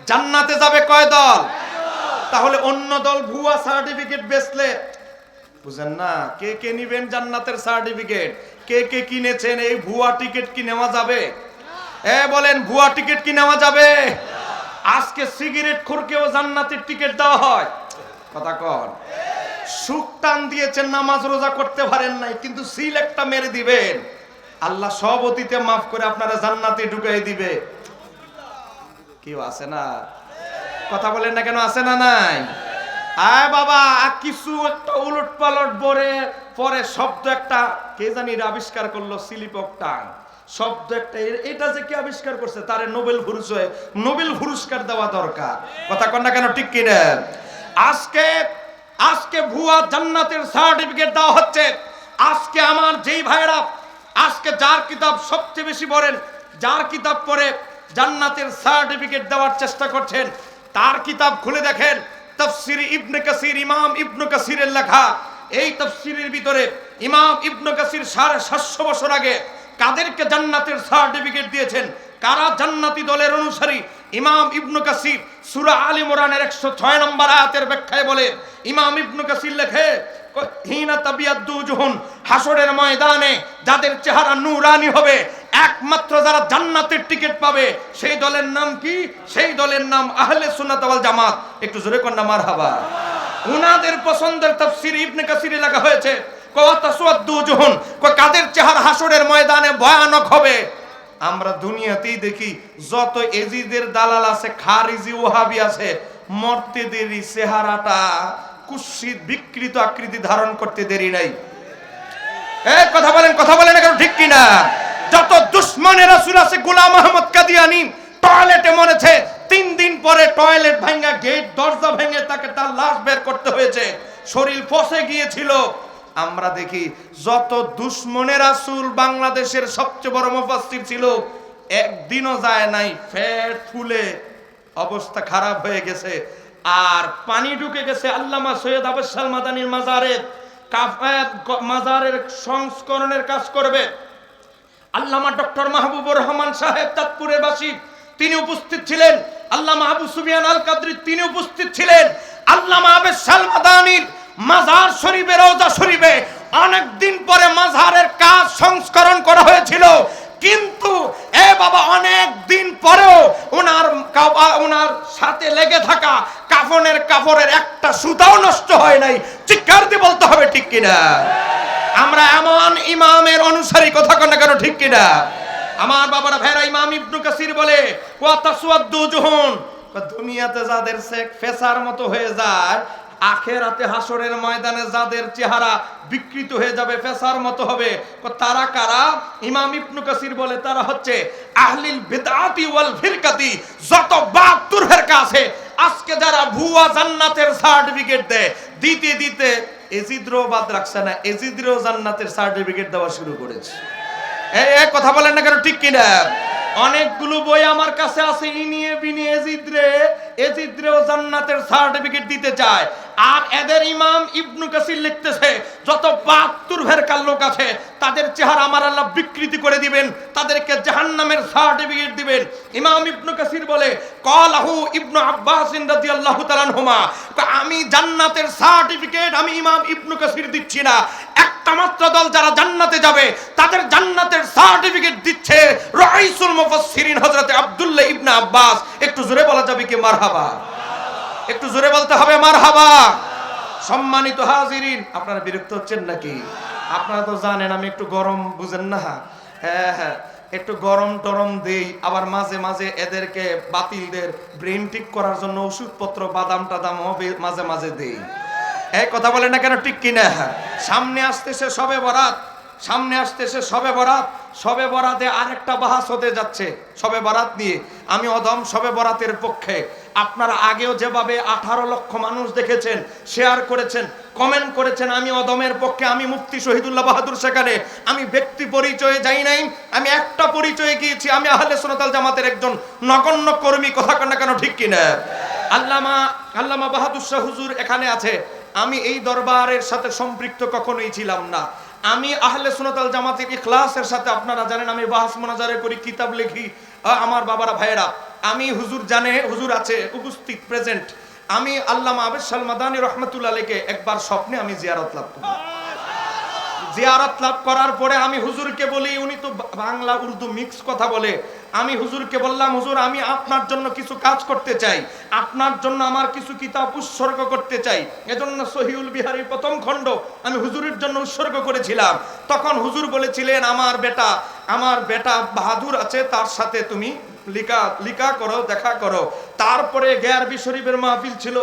জান্নাতে যাবে কয় দল? তাহলে অন্য দল ভুয়া সার্টিফিকেট বেচলে বুঝেন না, কে কে নিবেন জান্নাতের সার্টিফিকেট? কে কে কিনেছেন? এই ভুয়া টিকিট কি নেওয়া যাবে? বলেন, ভুয়া টিকিট কি নেওয়া যাবে? আজকে সিগারেট খোরকেও জান্নাতের টিকিট দেওয়া হয়। কথা কন। সুখ টান দিয়েছেন, নামাজ রোজা করতে পারেন নাই, কিন্তু সিল একটা মেরে দিবেন, আল্লাহ সব অতীতে মাফ করে আপনারা জান্নাতে ঢুকিয়ে দিবে। কেউ আছে না? কথা বলেন না কেন? আছে না নাই? আয় বাবা, কিছু একটা উলট পালট পরে শব্দ একটা কে জানি আবিষ্কার করলো, স্লিপ টাং শব্দ একটা। এটা যে কে আবিষ্কার করছে তারে নোবেল পুরস্কার দেওয়া দরকার। কথা কন না কেন? ঠিক কিনা? আজকে ভুয়া জান্নাতের সার্টিফিকেট দেওয়া হচ্ছে। আজকে আমার যেই ভাইরা আজকে যার কিতাব সবচেয়ে বেশি পড়েন, যার কিতাব পড়ে জান্নাতের সার্টিফিকেট দেওয়ার চেষ্টা করছেন, তার কিতাব খুলে দেখেন, তাফসীর ইবনে কাসির, ইমাম ইবনে কাসিরের লেখা। এই তাফসীরের ভিতরে ইমাম ইবনে কাসির 750 বছর আগে কাদেরকে জান্নাতের সার্টিফিকেট দিয়েছেন, কারা জান্নাতি দলের অনুসারী, ইমাম ইবনে কাসির সূরা আলে ইমরানের 106 নম্বর আয়াতের ব্যাখ্যায় বলে, ইমাম ইবনে কাসির লেখে, হিনা তাবিয়াদ্দু উজুহুন, হাসরের ময়দানে যাদের চেহারা নূরানি হবে, একমাত্র যারা জান্নাতের টিকিট পাবে সেই দলের নাম কি? সেই দলের নাম আহলে সুন্নাত ওয়াল জামাত। একটু জোরে কর না মারহাবা। উনাদের পছন্দের তাফসীর ইবনে কাসিরে লেখা হয়েছে, ওয়াতাসওয়াদ্দু উজুহুন, কাদের চেহারা হাসরের ময়দানে ভয়ানক হবে। আমরা দুনিয়াতেই দেখি যত এজিদের দালাল আছে, খারিজি ওয়াহাবি আছে, মরতে দেরি চেহারাটা কুৎসিত বিকৃত আকৃতি ধারণ করতে দেরি নাই। কথা বলেন না কেন? ঠিক কিনা? যত দুশ্মনের রাসূল আছে, গোলাম আহমদ কাদিয়ানী টয়লেটে মরেছে, 3 দিন পরে টয়লেট ভাঙা, গেট দরজা ভেঙে তাকে তার লাশ বের করতে হয়েছে, শরীর ফসে গিয়েছিল। আমরা দেখি যত দুশ্মনের রাসূল বাংলাদেশের সবচেয়ে বড় মুফাসসির ছিল, একদিনও যায় নাই ফ্যাট ফুলে অবস্থা খারাপ হয়ে গেছে, আর পানি ঢুকে গেছে আল্লামা সৈয়দ আবুল মাদানির মাজারের সংস্করণের কাজ করবে আল্লামা ডক্টর মাহবুবুর রহমান সাহেব চাঁদপুরের বাসী, তিনি উপস্থিত ছিলেন। আল্লামা আবু সুফিয়ান আল কাদরি তিনি উপস্থিত ছিলেন। আল্লামা আবুল মাদানির মাজার শরীফে, রওজা শরীফে অনেক দিন পরে মাজারের কাজ সংস্করণ করা হয়েছিল, কিন্তু বাবা অনেক দিন পরেও ওনার সাথে লেগে থাকা কাপড়ের একটা সুতাও নষ্ট হয় নাই। চিৎকার দিয়ে বলতে হবে ঠিক কিনা? আমরা এমন ইমামের অনুসারী, কথা কন না কেন? ঠিক কিনা? আমার বাবারা ভাইরা, ইমাম ইবনে কাসির বলে, ওয়াতাসওয়াদ্দু উজুহুন, দুনিয়াতে যাদের চেক ফেসার মতো হয়ে যায়, আখেরাতে হাসরের ময়দানে যাদের চেহারা বিকৃত হয়ে যাবে, ফেসার মতো হবে, তারা কারা? ইমাম ইবনে কাসির বলে, তারা হচ্ছে আহলিল বিদআতি ওয়াল ফিরকাতি। যত 72 ফিরকা আছে, আজকে যারা ভুয়া জান্নাতের সার্টিফিকেট দেয়, দিতে দিতে এজিদরও বাদ রাখছে না, এজিদরও জান্নাতের সার্টিফিকেট দেওয়া শুরু করেছে। কথা বলেন না কেন? ঠিক কিনা? অনেকগুলো বই আমার কাছে আছে, ইনিয়ে বিনিয়ে এজিদরেও জান্নাতের সার্টিফিকেট দিতে চায়। আর এদের ইমাম ইবনে কাসির লিখতেছে, যত 72 ফিরকার লোক আছে, তাদের চেহারা আমার আল্লাহ বিকৃতি করে দিবেন, তাদেরকে জাহান্নামের সার্টিফিকেট দিবেন। ইমাম ইবনে কাসির বলে, ক্বালাহু ইবনে আব্বাস রাদিয়াল্লাহু তাআলা আনহুমা, আমি জান্নাতের সার্টিফিকেট আমি ইমাম ইবনে কাসির দিচ্ছি না, একটা মাত্র দল যারা জান্নাতে যাবে তাদের জান্নাতের সার্টিফিকেট দিচ্ছে রাইসুল মুফাসসিরিন হযরত আব্দুল্লাহ ইবনে আব্বাস। একটু জোরে বলা যাবে কি মারহাবা? একটু জোরে বলতে হবে মারহাবা। সম্মানিত হাজিরিন, আপনারা বিরক্ত হচ্ছেন নাকি? আপনারা তো জানেন আমি একটু গরম, বুঝেন না? হ্যাঁ, একটু গরম টরম দেই, আবার মাঝে মাঝে এদেরকে বাতিলদের ব্রেন ঠিক করার জন্য ওষুধপত্র বাদাম টাদাম মাঝে মাঝে দেই। কথা বলেন না কেন? ঠিক কিনা? সামনে আসতেছে শবে বরাত, শবে বরাতে আরেকটা বাহাস হতে যাচ্ছে শবে বরাত নিয়ে। আমি অদম শবে বরাতের পক্ষে। আপনারা আগেও যেভাবে 18 লক্ষ মানুষ দেখেছেন, শেয়ার করেছেন, কমেন্ট করেছেন, আমি অদমের পক্ষে। আমি মুফতি শহীদুল্লাহ বাহাদুর সেখানে আমি ব্যক্তি পরিচয়ে যাই নাই, আমি একটা পরিচয়ে গিয়েছি, আমি আহলে সুন্নাত ওয়াল জামাতের একজন নগণ্য কর্মী। কথা কন না কেন? ঠিক কিনা? আল্লামা বাহাদুর শাহ হুজুর এখানে আছে। আমি এই দরবারের সাথে সম্পৃক্ত কখনোই ছিলাম না। আমি আহলে সুন্নাত ওয়াল জামাতের ইখলাসের সাথে, আপনারা জানেন আমি বাহাস মুনাজারে করি, কিতাব লিখি। আমার বাবারা ভাইয়েরা, আমি হুজুর জানে, হুজুর আছে উপস্থিত প্রেজেন্ট, আমি আল্লামা আবেদ শাহ মাদানী রহমাতুল্লাহ আলাইহিকে একবার স্বপ্নে আমি জিয়ারত লাভ করি। জিয়ারত লাভ করার পরে আমি হুজুরকে বলি, উনি তো বাংলা উর্দু মিক্স কথা বলে, আমি হুজুরকে বললাম, হুজুর আমি আপনার জন্য কিছু কাজ করতে চাই, আপনার জন্য আমার কিছু কিতাব উৎসর্গ করতে চাই। এজন্য সহিউল বিহারীর প্রথম খণ্ড আমি হুজুরের জন্য উৎসর্গ করেছিলাম। তখন হুজুর বলেছিলেন, আমার বেটা বাহাদুর আছে, তার সাথে তুমি লিখা করো, দেখা করো। তারপরে গেয়ারবি শরীফের মাহফিল ছিল,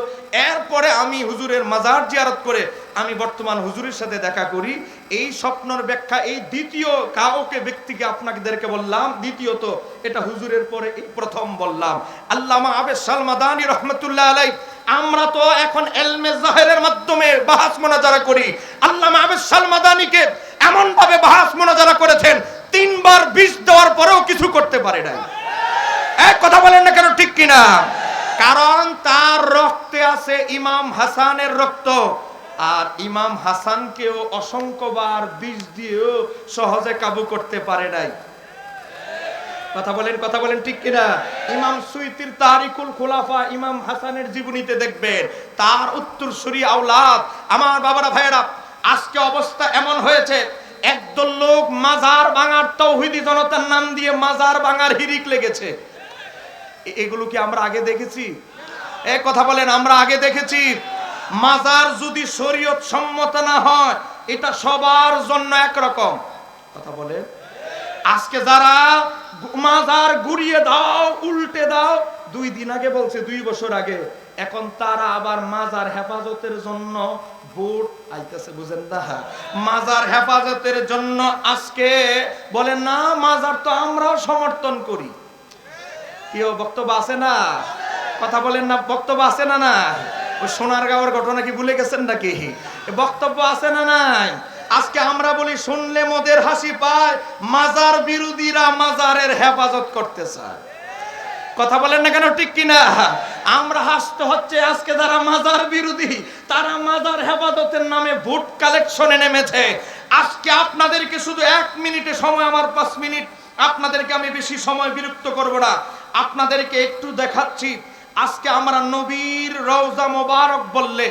এরপরে আমি হুজুরের মাজার জিয়ারত করে আমি বর্তমান হুজুরের সাথে দেখা করি। এই স্বপ্নের ব্যাখ্যা এই দ্বিতীয় কাউকে ব্যক্তিকে আপনাদেরকে বললাম, দ্বিতীয়ত এটা হুজুরের পরে এই প্রথম বললাম। আল্লামা আবেদ শাহ মাদানী রহমাতুল্লাহ আলাইহি, আমরা তো এখন ইলমে জাহেরের মাধ্যমে বাহাস মুনাজারা করি। আল্লামা আবেদ শাহ মাদানীকে এমন ভাবে বাহাস মুনাজারা করেছেন, 3 বার বিষ দেওয়ার পরেও কিছু করতে পারে নাই। এক কথা বলেন না কেন, ঠিক কিনা? কারণ তার রক্তে আছে ইমাম হাসানের রক্ত, আর ইমাম হাসানকেও অসংখ্যবার বিষ দিয়েও সহজে কাবু করতে পারে নাই। কথা বলেন ঠিক কিনা? ইমাম সুয়ুতির তারিকুল খুলাফা ইমাম হাসানের জীবনীতে দেখবেন তার উত্তরসূরি আওলাদ। আমার বাবারা ভাইয়েরা, আজকে অবস্থা এমন হয়েছে, একদল লোক মাজার ভাঙার তৌহিদি জনতার নাম দিয়ে মাজার ভাঙার হিরিক লেগেছে। এগুলো কি আমরা আগে দেখেছি? এক কথা বলেন, আমরা আগে দেখেছি? মাজার যদি শরীয়ত সম্মত না হয়, এটা সবার জন্য একরকম। কথা বলে, আজকে যারা মাজার ঘুরিয়ে দাও, উল্টে দাও, 2 দিন আগে বলছে, 2 বছর আগে, এখন তারা আবার মাজার হেফাজতের জন্য ভোট আইতেছে, বুঝেন না? মাজার হেফাজতের জন্য আজকে বলেন না, মাজার তো আমরাও সমর্থন করি। কেউ বক্তব্য আছে না? কথা বলেন না, বক্তব্য আছে না? না, ওই সোনারগাঁওয়ের ঘটনা কি ভুলে গেছেন নাকি? বক্তব্য আছে না নাই? আজকে আমরা বলি, শুনলে মোদের হাসি পায়, মাজার বিরোধীরা মাজারের হেফাজত করতে চায়। কথা বলেন না কেন, ঠিক কিনা? আমরা হাসতে হচ্ছে, আজকে যারা মাজার বিরোধী তারা মাজার হেফাজতের নামে ভোট কালেকশনে নেমেছে। আজকে আপনাদেরকে শুধু 1 মিনিটে সময়, আমার 5 মিনিট, আপনাদেরকে আমি বেশি সময় বিরক্ত করব না, আপনাদেরকে একটু দেখাচ্ছি। আজকে আমরা নবীর রওজা মোবারক বললে,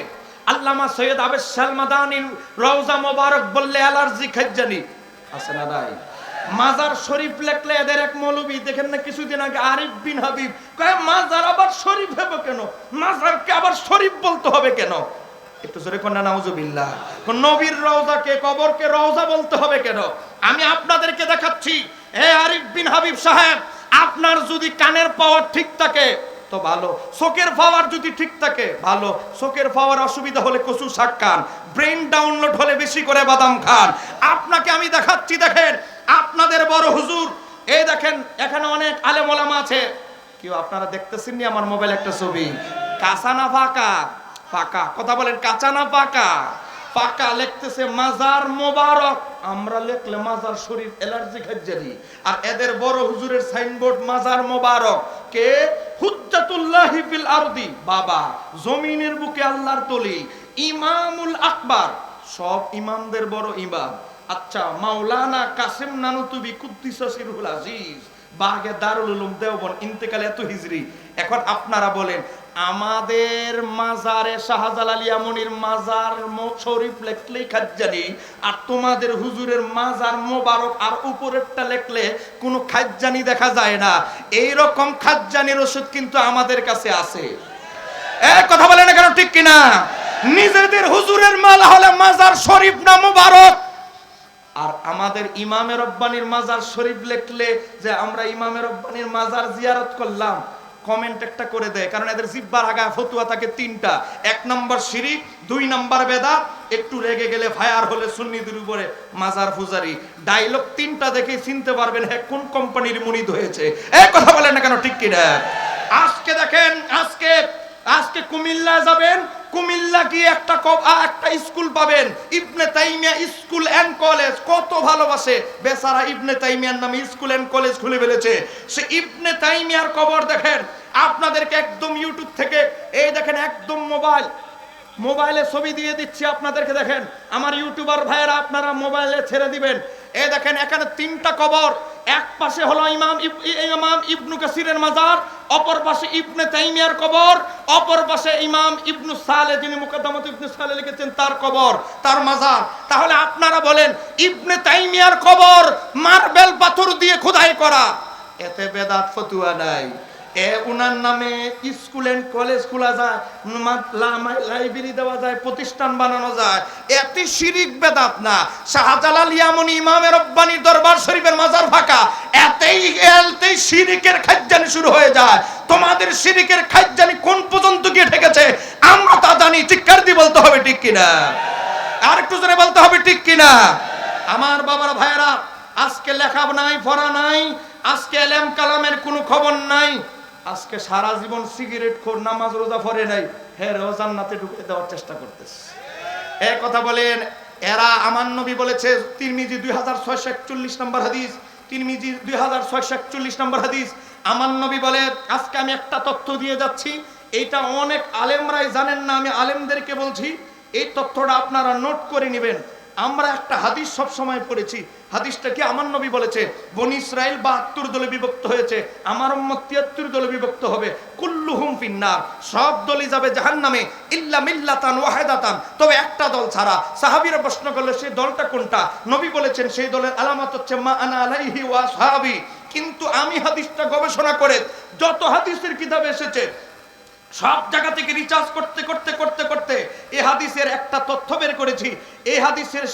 আল্লামা সৈয়দ আবেদ শাহ মাদানীর রওজা মোবারক বললে অ্যালার্জি খাইজানি আছে না নাই? মাজার শরীফ লেখলে এদের এক মৌলবী দেখেন না কিছুদিন আগে, আরিফ বিন হাবিব কয় মাজার আবার শরীফ হবে কেন, মাজারকে আবার শরীফ বলতে হবে কেন? একটু জোরে কোন না, নাউজুবিল্লাহ। নবীর রওজাকে কবরকে রওজা বলতে হবে কেন? আমি আপনাদেরকে দেখাচ্ছি। এ আরিফ বিন হাবিব সাহেব, আপনার যদি কানের পাওয়ার ঠিক থাকে তো ভালো, চোখের পাওয়ার যদি ঠিক থাকে ভালো। চোখের পাওয়ার অসুবিধা হলে কচু শাক খান, ব্রেন ডাউনলোড হলে বেশি করে বাদাম খান। আপনাকে আমি দেখাচ্ছি, দেখেন আপনাদের বড় হুজুর, এই দেখেন এখানে অনেক আলেম ওলামা আছে। কেউ আপনারা দেখতেছেন নি আমার মোবাইল একটা ছবি? কাঁচা না পাকা? পাকা। কথা বলেন, কাঁচা না পাকা? পাকা। লিখতেছে মাজার মোবারক, আমরা লিখলে মাজার শরীফ অ্যালার্জি খাইজারি। আর এদের বড় হুজুরের সাইনবোর্ড মাজার মোবারক। কে? হুজ্জাতুল্লাহি ফিল আরদি, বাবা জমিনের বুকে আল্লাহর তলি, ইমামুল আকবার, সব ইমামদের বড় ইমাম। আচ্ছা, মাওলানা কাসেম নানুতুবি কুদ্দিসা সিরহুল আজিজ, বাগে দারুল উলুম দেওবন্দ, ইন্তেকাল এত হিজরি। এখন আপনারা বলেন, আমাদের মাজারে শাহজালাল ইয়ামনির মাজার শরীফ লেখলেই খাজ্জানি, আর তোমাদের হুজুরের মাজার মোবারক আর উপরেরটা লেখলে কোনো খাজ্জানি দেখা যায় না। এই রকম খাজ্জানির ওষুধ কিন্তু আমাদের কাছে আছে। এক কথা বলে না কেন, ঠিক কিনা? নিজেদের হুজুরের মালা হলে মাজার শরীফ না মোবারক, আর আমাদের ইমামে রব্বানির মাজার শরীফ লেখলে যে আমরা ইমামে রব্বানির মাজার জিয়ারত করলাম, কমেন্ট একটা করে দেয়। কারণ এদের জিব্বার আগা ফতুয়া থাকে 3টা। 1 নম্বর শিরিক, 2 নম্বর বেদাত, একটু রেগে গেলে ফায়ার হলে সুন্নিদের উপরে মাজার পূজারি। ডায়লগ 3টা দেখে চিনতে পারবেন হ্যাঁ কোন কোম্পানির মুনিদ হয়েছে। এই কথা বলেন না কেন, ঠিক কিনা? আজকে দেখেন, আজকে কুমিল্লা যাবেন, কুমিল্লা গিয়ে একটা স্কুল পাবেন, ইবনে তাইমিয়া স্কুল এন্ড কলেজ। কত ভালোবাসে বেচারা, ইবনে তাইমিয়ার নামে স্কুল এন্ড কলেজ খুলে ফেলেছে। সে ইবনে তাইমিয়ার কবর দেখেন। আপনাদেরকে একদম ইউটিউব থেকে, এই দেখেন একদম মোবাইলে ছবি দিয়ে দিচ্ছি আপনাদেরকে, দেখেন আমার ইউটিউবার ভাইয়েরা, আপনারা মোবাইলে ছেড়ে দিবেন। এই দেখেন এখানে তিনটা কবর, এক পাশে হলো ইমাম ইবনু কাসিরের মাজার, অপর পাশে ইবনে তাইমিয়ার কবর, অপর পাশে ইমাম ইবনু সালেহ যিনি মুকদ্দমাত ইবনে সালেহ লিখেছেন তার কবর, তার মাজার। তাহলে আপনারা বলেন ইবনে তাইমিয়ার কবর মার্বেল পাথর দিয়ে খোদাই করা, এতে বেদাত ফতুয়া নাই। উনার নামে স্কুল এন্ড কলেজ খোলা যায়, লাইব্রেরি দেওয়া যায়, প্রতিষ্ঠান বানানো যায়, এতে শিরিক বেদাত না। শাহজালাল ইয়ামানি ইমামে রব্বানি দরবার শরীফের মাজার ফাঁকা, এতেই শিরিকের খাজ্জানি শুরু হয়ে যায়। তোমাদের শিরিকের খাজ্জানি কোন পর্যন্ত গিয়ে ঠেকেছে আমরা তা জানি। চিৎকার দিয়ে বলতে হবে ঠিক কিনা, আর একটু জোরে বলতে হবে ঠিক কিনা। আমার বাবার ভাইয়েরা, আজকে লেখা নাই, পড়া নাই, আজকে এলেম কালামের কোনো খবর নাই, আজকে সারা জীবন সিগারেট খোর, নামাজ রোজা পড়ে নাই, হ্যাঁ জান্নাতে ঢুকে দেওয়ার চেষ্টা করতেছে। এই কথা বলেন এরা। আমার নবী বলেছে, তিরমিজি 2641 নম্বর হাদিস, তিরমিজি 2641 নম্বর হাদিস, আমার নবী বলে, আজকে আমি একটা তথ্য দিয়ে যাচ্ছি, এইটা অনেক আলেমরাই জানেন না, আমি আলেমদেরকে বলছি, এই তথ্যটা আপনারা নোট করে নেবেন। আমরা একটা হাদিস সব সময় পড়েছি, হাদিসটা কি আমার নবী বলেছে, বনি ইসরাইল 72 দলে বিভক্ত হয়েছে, আমার উম্মত 73 দলে বিভক্ত হবে, কুল্লুহুম ফিন্নার, সব দলই যাবে জাহান্নামে ইল্লা মিল্লাতান ওয়াহিদাতান, তবে একটা দল ছাড়া। সাহাবীরা প্রশ্ন করলে সেই দলটা কোনটা? নবী বলেছেন সেই দলের আলামত হচ্ছে মা আনা আলাইহি ওয়া আসহাবি। কিন্তু আমি হাদিসটা গবেষণা করে যত হাদিসের কিতাবে এসেছে সব জায়গা থেকে রিসার্চ করতে করতে এই হাদিসের একটা তথ্য বের করেছি। এই হাদিসের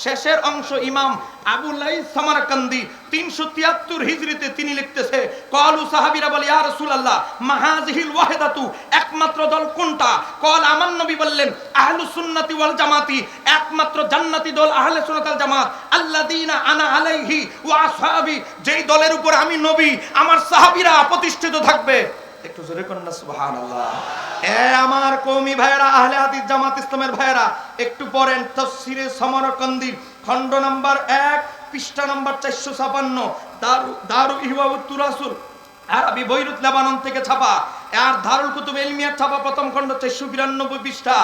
শেষের অংশ ইমাম আবু লাইস সামারকান্দি 373 হিজরিতে তিনি লিখতেছে, ক্বালু সাহাবীরা বলে, ইয়া রাসূলুল্লাহ মাহাযিহিল ওয়াহিদাতু, একমাত্র দল কোনটা? ক্বাল, আমার নবী বললেন, আহলুস সুন্নাতি ওয়াল জামাতি, একমাত্র জান্নাতি দল আহলে সুন্নাত ওয়াল জামাত, আল্লাযীনা আনা আলাইহি ওয়া আসহাবি, যেই দলের উপর আমি নবী আমার সাহাবীরা প্রতিষ্ঠিত থাকবে। একটু জোরে কন্না সুবহানাল্লাহ। আমার কওমি ভাইরা, আহলে হাদিস জামাত ইসলামের ভাইরা, একটু পড়েন তাফসীরে সামারকান্দি খণ্ড নাম্বার 1 পৃষ্ঠা নাম্বার 456, দারু ইহওয়াউত তুরাসুল আরবি বৈরুত লেবানন থেকে ছাপা, আর দারুল কুতুব ইলমিয়ার ছাপা প্রথম খণ্ড 492 পৃষ্ঠা।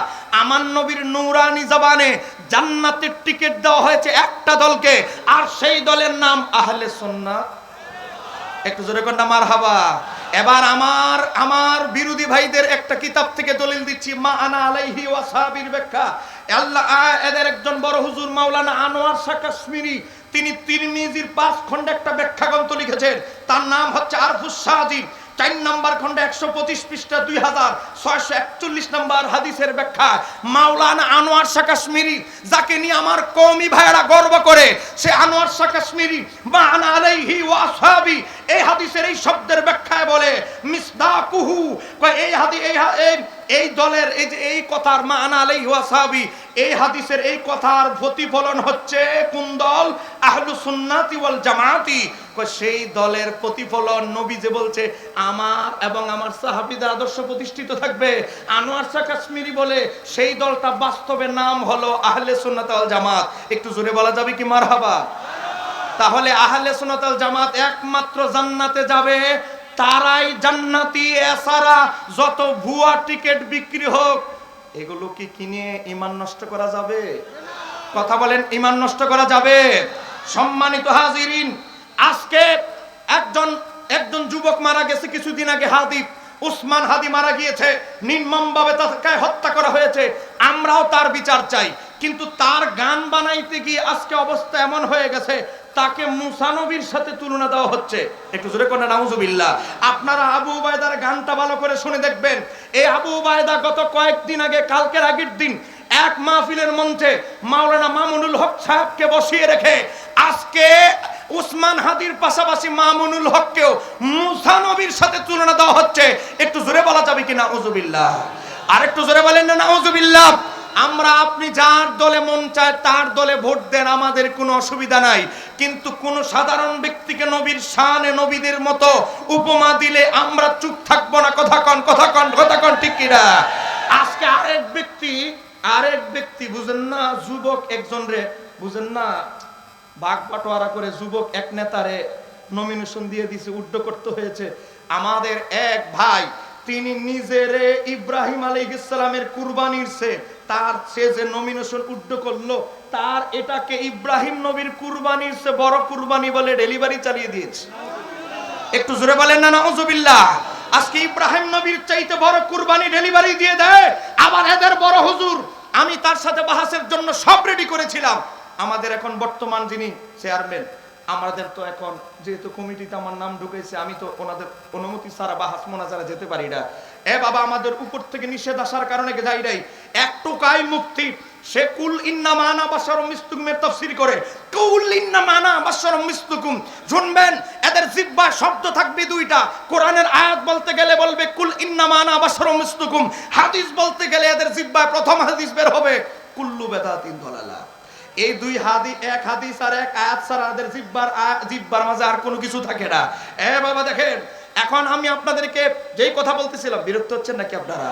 আমার নবীর নূরানি জবানে জান্নাতের টিকিট দেওয়া হয়েছে একটা দলকে, আর সেই দলের নাম আহলে সুন্নাত। একটু জোরে কন্না মারহাবা। এবার আমার বিরোধী ভাইদের একটা কিতাব থেকে দলিল দিচ্ছি, মা আনা আলাইহি ওয়া সাহাবীর ব্যাখ্যা। আল্লাহ এদের একজন বড় হুজুর মাওলানা আনোয়ার শাহ কাশ্মীরি, তিনি তিরমিজির 5 খণ্ডে একটা ব্যাখ্যা গ্রন্থ লিখেছেন, তার নাম হচ্ছে আরফুস সাজিব, 4 নম্বর খণ্ডে 125 পৃষ্ঠা 2641 নম্বর হাদিসের ব্যাখ্যা। মাওলানা আনোয়ার শাহ কাশ্মীরি, যাকে নিয়ে আমার কওমি ভাইরা গর্ব করে, সে আনোয়ার শাহ কাশ্মীরি মা আনা আলাইহি ওয়া আসহাবি এই হাদিসের এই শব্দের ব্যাখ্যায় বলে, মিসদাকুহু, এই দলের এই কথার মা আনা আলাইহি ওয়া আসহাবি, এই হাদিসের এই কথার প্রতিফলন হচ্ছে কোন দল? আহলুস সুন্নাতি ওয়াল জামাতি। সেই দলের প্রতিফলন নবী যে বলছে আমার এবং আমার সাহাবীদের আদর্শ প্রতিষ্ঠিত থাকবে, আনোয়ার শাহ কাশ্মীরি বলে সেই দলটা বাস্তবে নাম হলো আহলে সুন্নাত ওয়াল জামাত। একটু জোরে বলা যাবে কি মারহাবা? তাহলে আহলে সুন্নাত ওয়াল জামাত একমাত্র জান্নাতে যাবে তারাই জান্নাতি, এছাড়া যত ভুয়া টিকিট বিক্রি হোক এগুলো কি কিনে ঈমান নষ্ট করা যাবে? কথা বলেন, ঈমান নষ্ট করা যাবে? সম্মানিত হাজিরিন, আজকে একজন যুবক মারা গেছে কিছুদিন আগে, হাদি উসমান হাদি মারা গিয়েছে, নির্মমভাবে তাকে হত্যা করা হয়েছে। আমরাও তার বিচার চাই, কিন্তু তার গান বানাইতে গিয়ে আজকে অবস্থা এমন হয়ে গেছে তাকে মুসা নবীর সাথে তুলনা দেওয়া হচ্ছে। একটু জোরে কোন নাউজুবিল্লাহ। আপনারা আবু উবায়দার গানটা ভালো করে শুনে দেখবেন। এই আবু উবায়দা গত কয়েকদিন আগে, কালকের আগের দিন এক মাহফিলের মঞ্চে মাওলানা মামুনুল হক সাহেবকে বসিয়ে রেখে আজকে উসমান হাদির পাশাপাশি মামুনুল হককেও মুসা নবীর সাথে তুলনা দেওয়া হচ্ছে। একটু জোরে বলা যাবে কি নাউজুবিল্লাহ? আর একটু জোরে বলেন না নাউজুবিল্লাহ। আমরা আপনি যার দলে মন চায় তার দলে ভোট দেন, আমাদের কোনো অসুবিধা নাই, কিন্তু কোন সাধারণ ব্যক্তিকে নবীর শানে নবীদের মতো উপমা দিলে আমরা চুপ থাকবো না। কথা কন ঠিক কিনা? আজকে আরেক ব্যক্তি বুঝেন না, যুবক একজন রে বুঝেন না, ভাগ বাটোয়ারা করে যুবক এক নেতারে নমিনেশন দিয়ে দিয়েছে, উড্ড করতে হয়েছে। আমাদের এক ভাই তিনি নিজেরে ইব্রাহিম আলাইহিস সালামের কুরবানির তার সে যে নমিনেশন উড্ড করলো, তার এটাকে ইব্রাহিম নবীর কুরবানির সে বড় কুরবানি বলে ডেলিভারি চালিয়ে দিয়েছে। একটু জোরে বলেন না নাউজুবিল্লাহ। আজকে ইব্রাহিম নবীর চাইতে বড় কুরবানি ডেলিভারি দিয়ে দেয়। আবার এদের বড় হুজুর, আমি তার সাথে বাহাসের জন্য সব রেডি করেছিলাম। আমাদের এখন বর্তমান যিনি চেয়ারম্যান, আমাদের তো এখন যেহেতু কমিটিতে আমার নাম ঢুকেছে, আমি তো ওনাদের অনুমতি ছাড়া বাহাস মোনাজারা যেতে পারি না। এ বাবা, আমাদের উপর থেকে নিষেধ আসার কারণে যাই নাই। একটু কাই মুক্তি সে কুল ইন্নামা আনা বাশারুম মিসলুকুমের তাফসীর করে, কুল ইন্নামা আনা বাশারুম মিসলুকুম। শুনবেন, এদের জিহ্বায় শব্দ থাকবে দুইটা। কোরআনের আয়াত বলতে গেলে বলবে কুল ইন্নামা আনা বাশারুম মিসলুকুম, হাদিস বলতে গেলে এদের জিহ্বায় প্রথম হাদিস বের হবে কুল্লু বেদাতিন দালালা। এই দুই হাদিস, এক হাদিস আর এক আয়াত ছাড়া এদের জিহ্বার মাঝে আর কোনো কিছু থাকে না। এ বাবা দেখেন, এখন আমি আপনাদেরকে যেই কথা বলতেছিলাম, বিরক্ত হচ্ছেন নাকি আপনারা?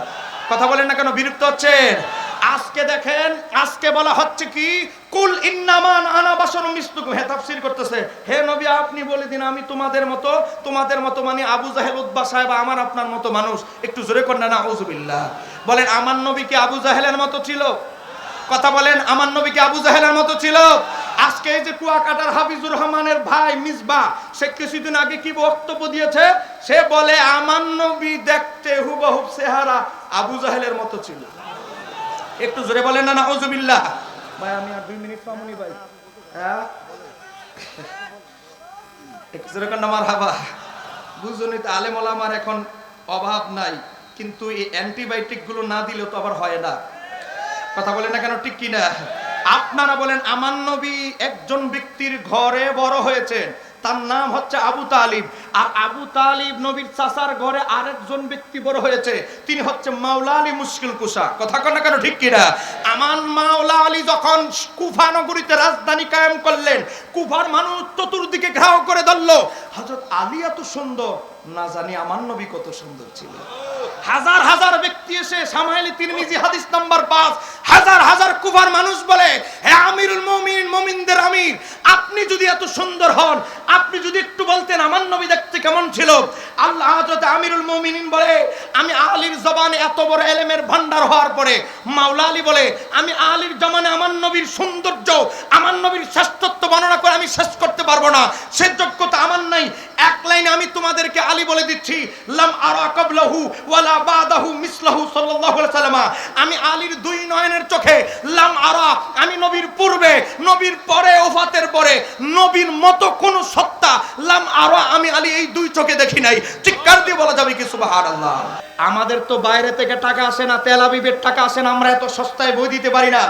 কথা বলেন না কেন, বিরক্ত হচ্ছেন? আজকে দেখেন, আজকে বলা হচ্ছে কি কুল ইন্নামা আনা বাশারুম মিসলুকুম। হে তাফসীর করতেছে, হে নবী আপনি বলে দিন আমি তোমাদের মতো মানে আবু জাহেল উতবা সাহেব আমার আপনার মতো মানুষ। একটু জোরে করেন না নাউজুবিল্লাহ। বলেন আমার নবী কি আবু জাহেলের মতো ছিল? কথা বলেন, আমার নবী কি আবু জাহেলের মতো ছিল? আজকে এই যে কুয়াকাটার হাফিজুর রহমানের ভাই মিসবা, সে কিছুদিন আগে কি বক্তব্য দিয়েছে? সে বলে আমার নবী দেখতে হুবহু চেহারা আবু জাহেলের মতো ছিল। একটু জোরে বলেন না নাউজুবিল্লাহ। ভাই আমি আর 2 মিনিট পামুনি ভাই। হ্যাঁ একটু জোরে করেন না মারহাবা। বুঝুনই তো আলেম ওলামার এখন অভাব নাই, কিন্তু এই অ্যান্টিবায়োটিক গুলো না দিলেও তো আবার হয় না। কথা বলেন না কেন, ঠিক কিনা? আপনারা বলেন আমার নবী একজন ব্যক্তির ঘরে বড় হয়েছেন, তার নাম হচ্ছে আবু তালিব। আর আবু তালিব নবীর চাচার ঘরে আরেকজন ব্যক্তি বড় হয়েছে, তিনি হচ্ছে মাওলা আলী মুশকিল কুশা। কথা কন না কেন, ঠিক কিনা? আমার মাওলা আলী যখন কুফা নগরীতে রাজধানী কায়েম করলেন, কুফার মানুষ চতুর্দিকে ঘেরাও করে ধরলো। হযরত আলী এত সুন্দর, না জানি আমার নবী কত সুন্দর ছিল। হাজার হাজার ব্যক্তি এসে সামাইলি তিরমিজি হাদিস নাম্বার 5, হাজার হাজার কুফার মানুষ বলে, হে আমিরুল মুমিনিন, মুমিনদের আমির, আপনি যদি এত সুন্দর হন, আপনি যদি একটু বলতেন আমার নবী দেখতে কেমন ছিল। আল্লাহ হযরত আমিরুল মুমিনিন বলে, আমি আলীর জবানে এত বড় ইলমের ভান্ডার হওয়ার পরে মাওলা আলী বলে, আমি আলীর জমানে আমার নবীর সৌন্দর্য, আমার নবীর শ্রেষ্ঠত্ব বর্ণনা করে আমি শেষ করতে পারবো না, সে যোগ্যতা আমার নাই। এক লাইনে আমি তোমাদেরকে আলী বলে দিচ্ছি, লাম আরা ক্বাবলাহু ওয়ালা বাদাহু মিসলাহু সাল্লাল্লাহু আলাইহি ওয়াসাল্লাম। আমি আলীর 2 নয়নের চোখে লাম আরা, আমি নবীর পূর্বে, নবীর পরে, ওফাতের পরে নবীর মতো কোন সত্তা লাম আরা, আমি আলী এই 2 চোখে দেখি নাই। চিৎকার দিয়ে বলা যাবে কি সুবহানাল্লাহ। আমাদের তো বাইরে থেকে টাকা আসে না, তেল আবিবের টাকা আসে না, আমরা এত সস্তায় বই দিতে পারি না।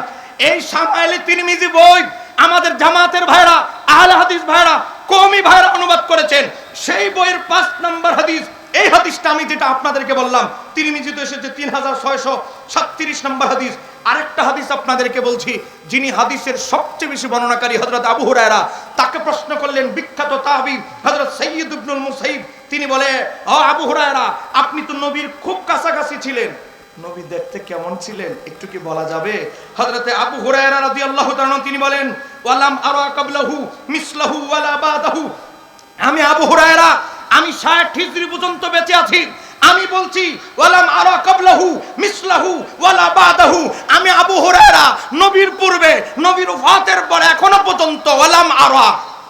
এই সামাইলি তিরমিজি বই আমাদের জামাতের ভাইরা, আহলে হাদিস ভাইরা, কওমি ভাইরা অনুবাদ করেছেন। সেই বইয়ের 5 নম্বর হাদিস, এই হাদিসটা আমি যেটা আপনাদেরকে বললাম, তিরমিজিতে এসেছে 3637 নম্বর হাদিস। আরেকটা হাদিস আপনাদেরকে বলছি, যিনি হাদিসের সবচেয়ে বেশি বর্ণনাকারী হযরত আবু হুরায়রা, তাকে প্রশ্ন করলেন বিখ্যাত তাবী হযরত সাইয়্যিদ ইবনুল মুসাইয়িব। তিনি বলে, ও আবু হুরায়রা, আপনি তো নবীর খুব কাছাকাছি ছিলেন, নবী দেখতে কেমন ছিলেন একটু কি বলা যাবে? হযরতে আবু হুরায়রা রাদিয়াল্লাহু তাআলা তিনি বলেন, ওয়ালাম আরা ক্বাবলাহু মিসলাহু ওয়ালা বাদাহু। আমি আবু হুরায়রা, আমি 60 হিজরি পর্যন্ত বেঁচে আছি, আমি বলছি ওয়ালাম আরা ক্বাবলাহু মিসলাহু ওয়ালা বাদাহু। আমি আবু হুরায়রা নবীর পূর্বে, নবীর ওফাতের পরে এখনো পর্যন্ত ওয়ালাম আরা,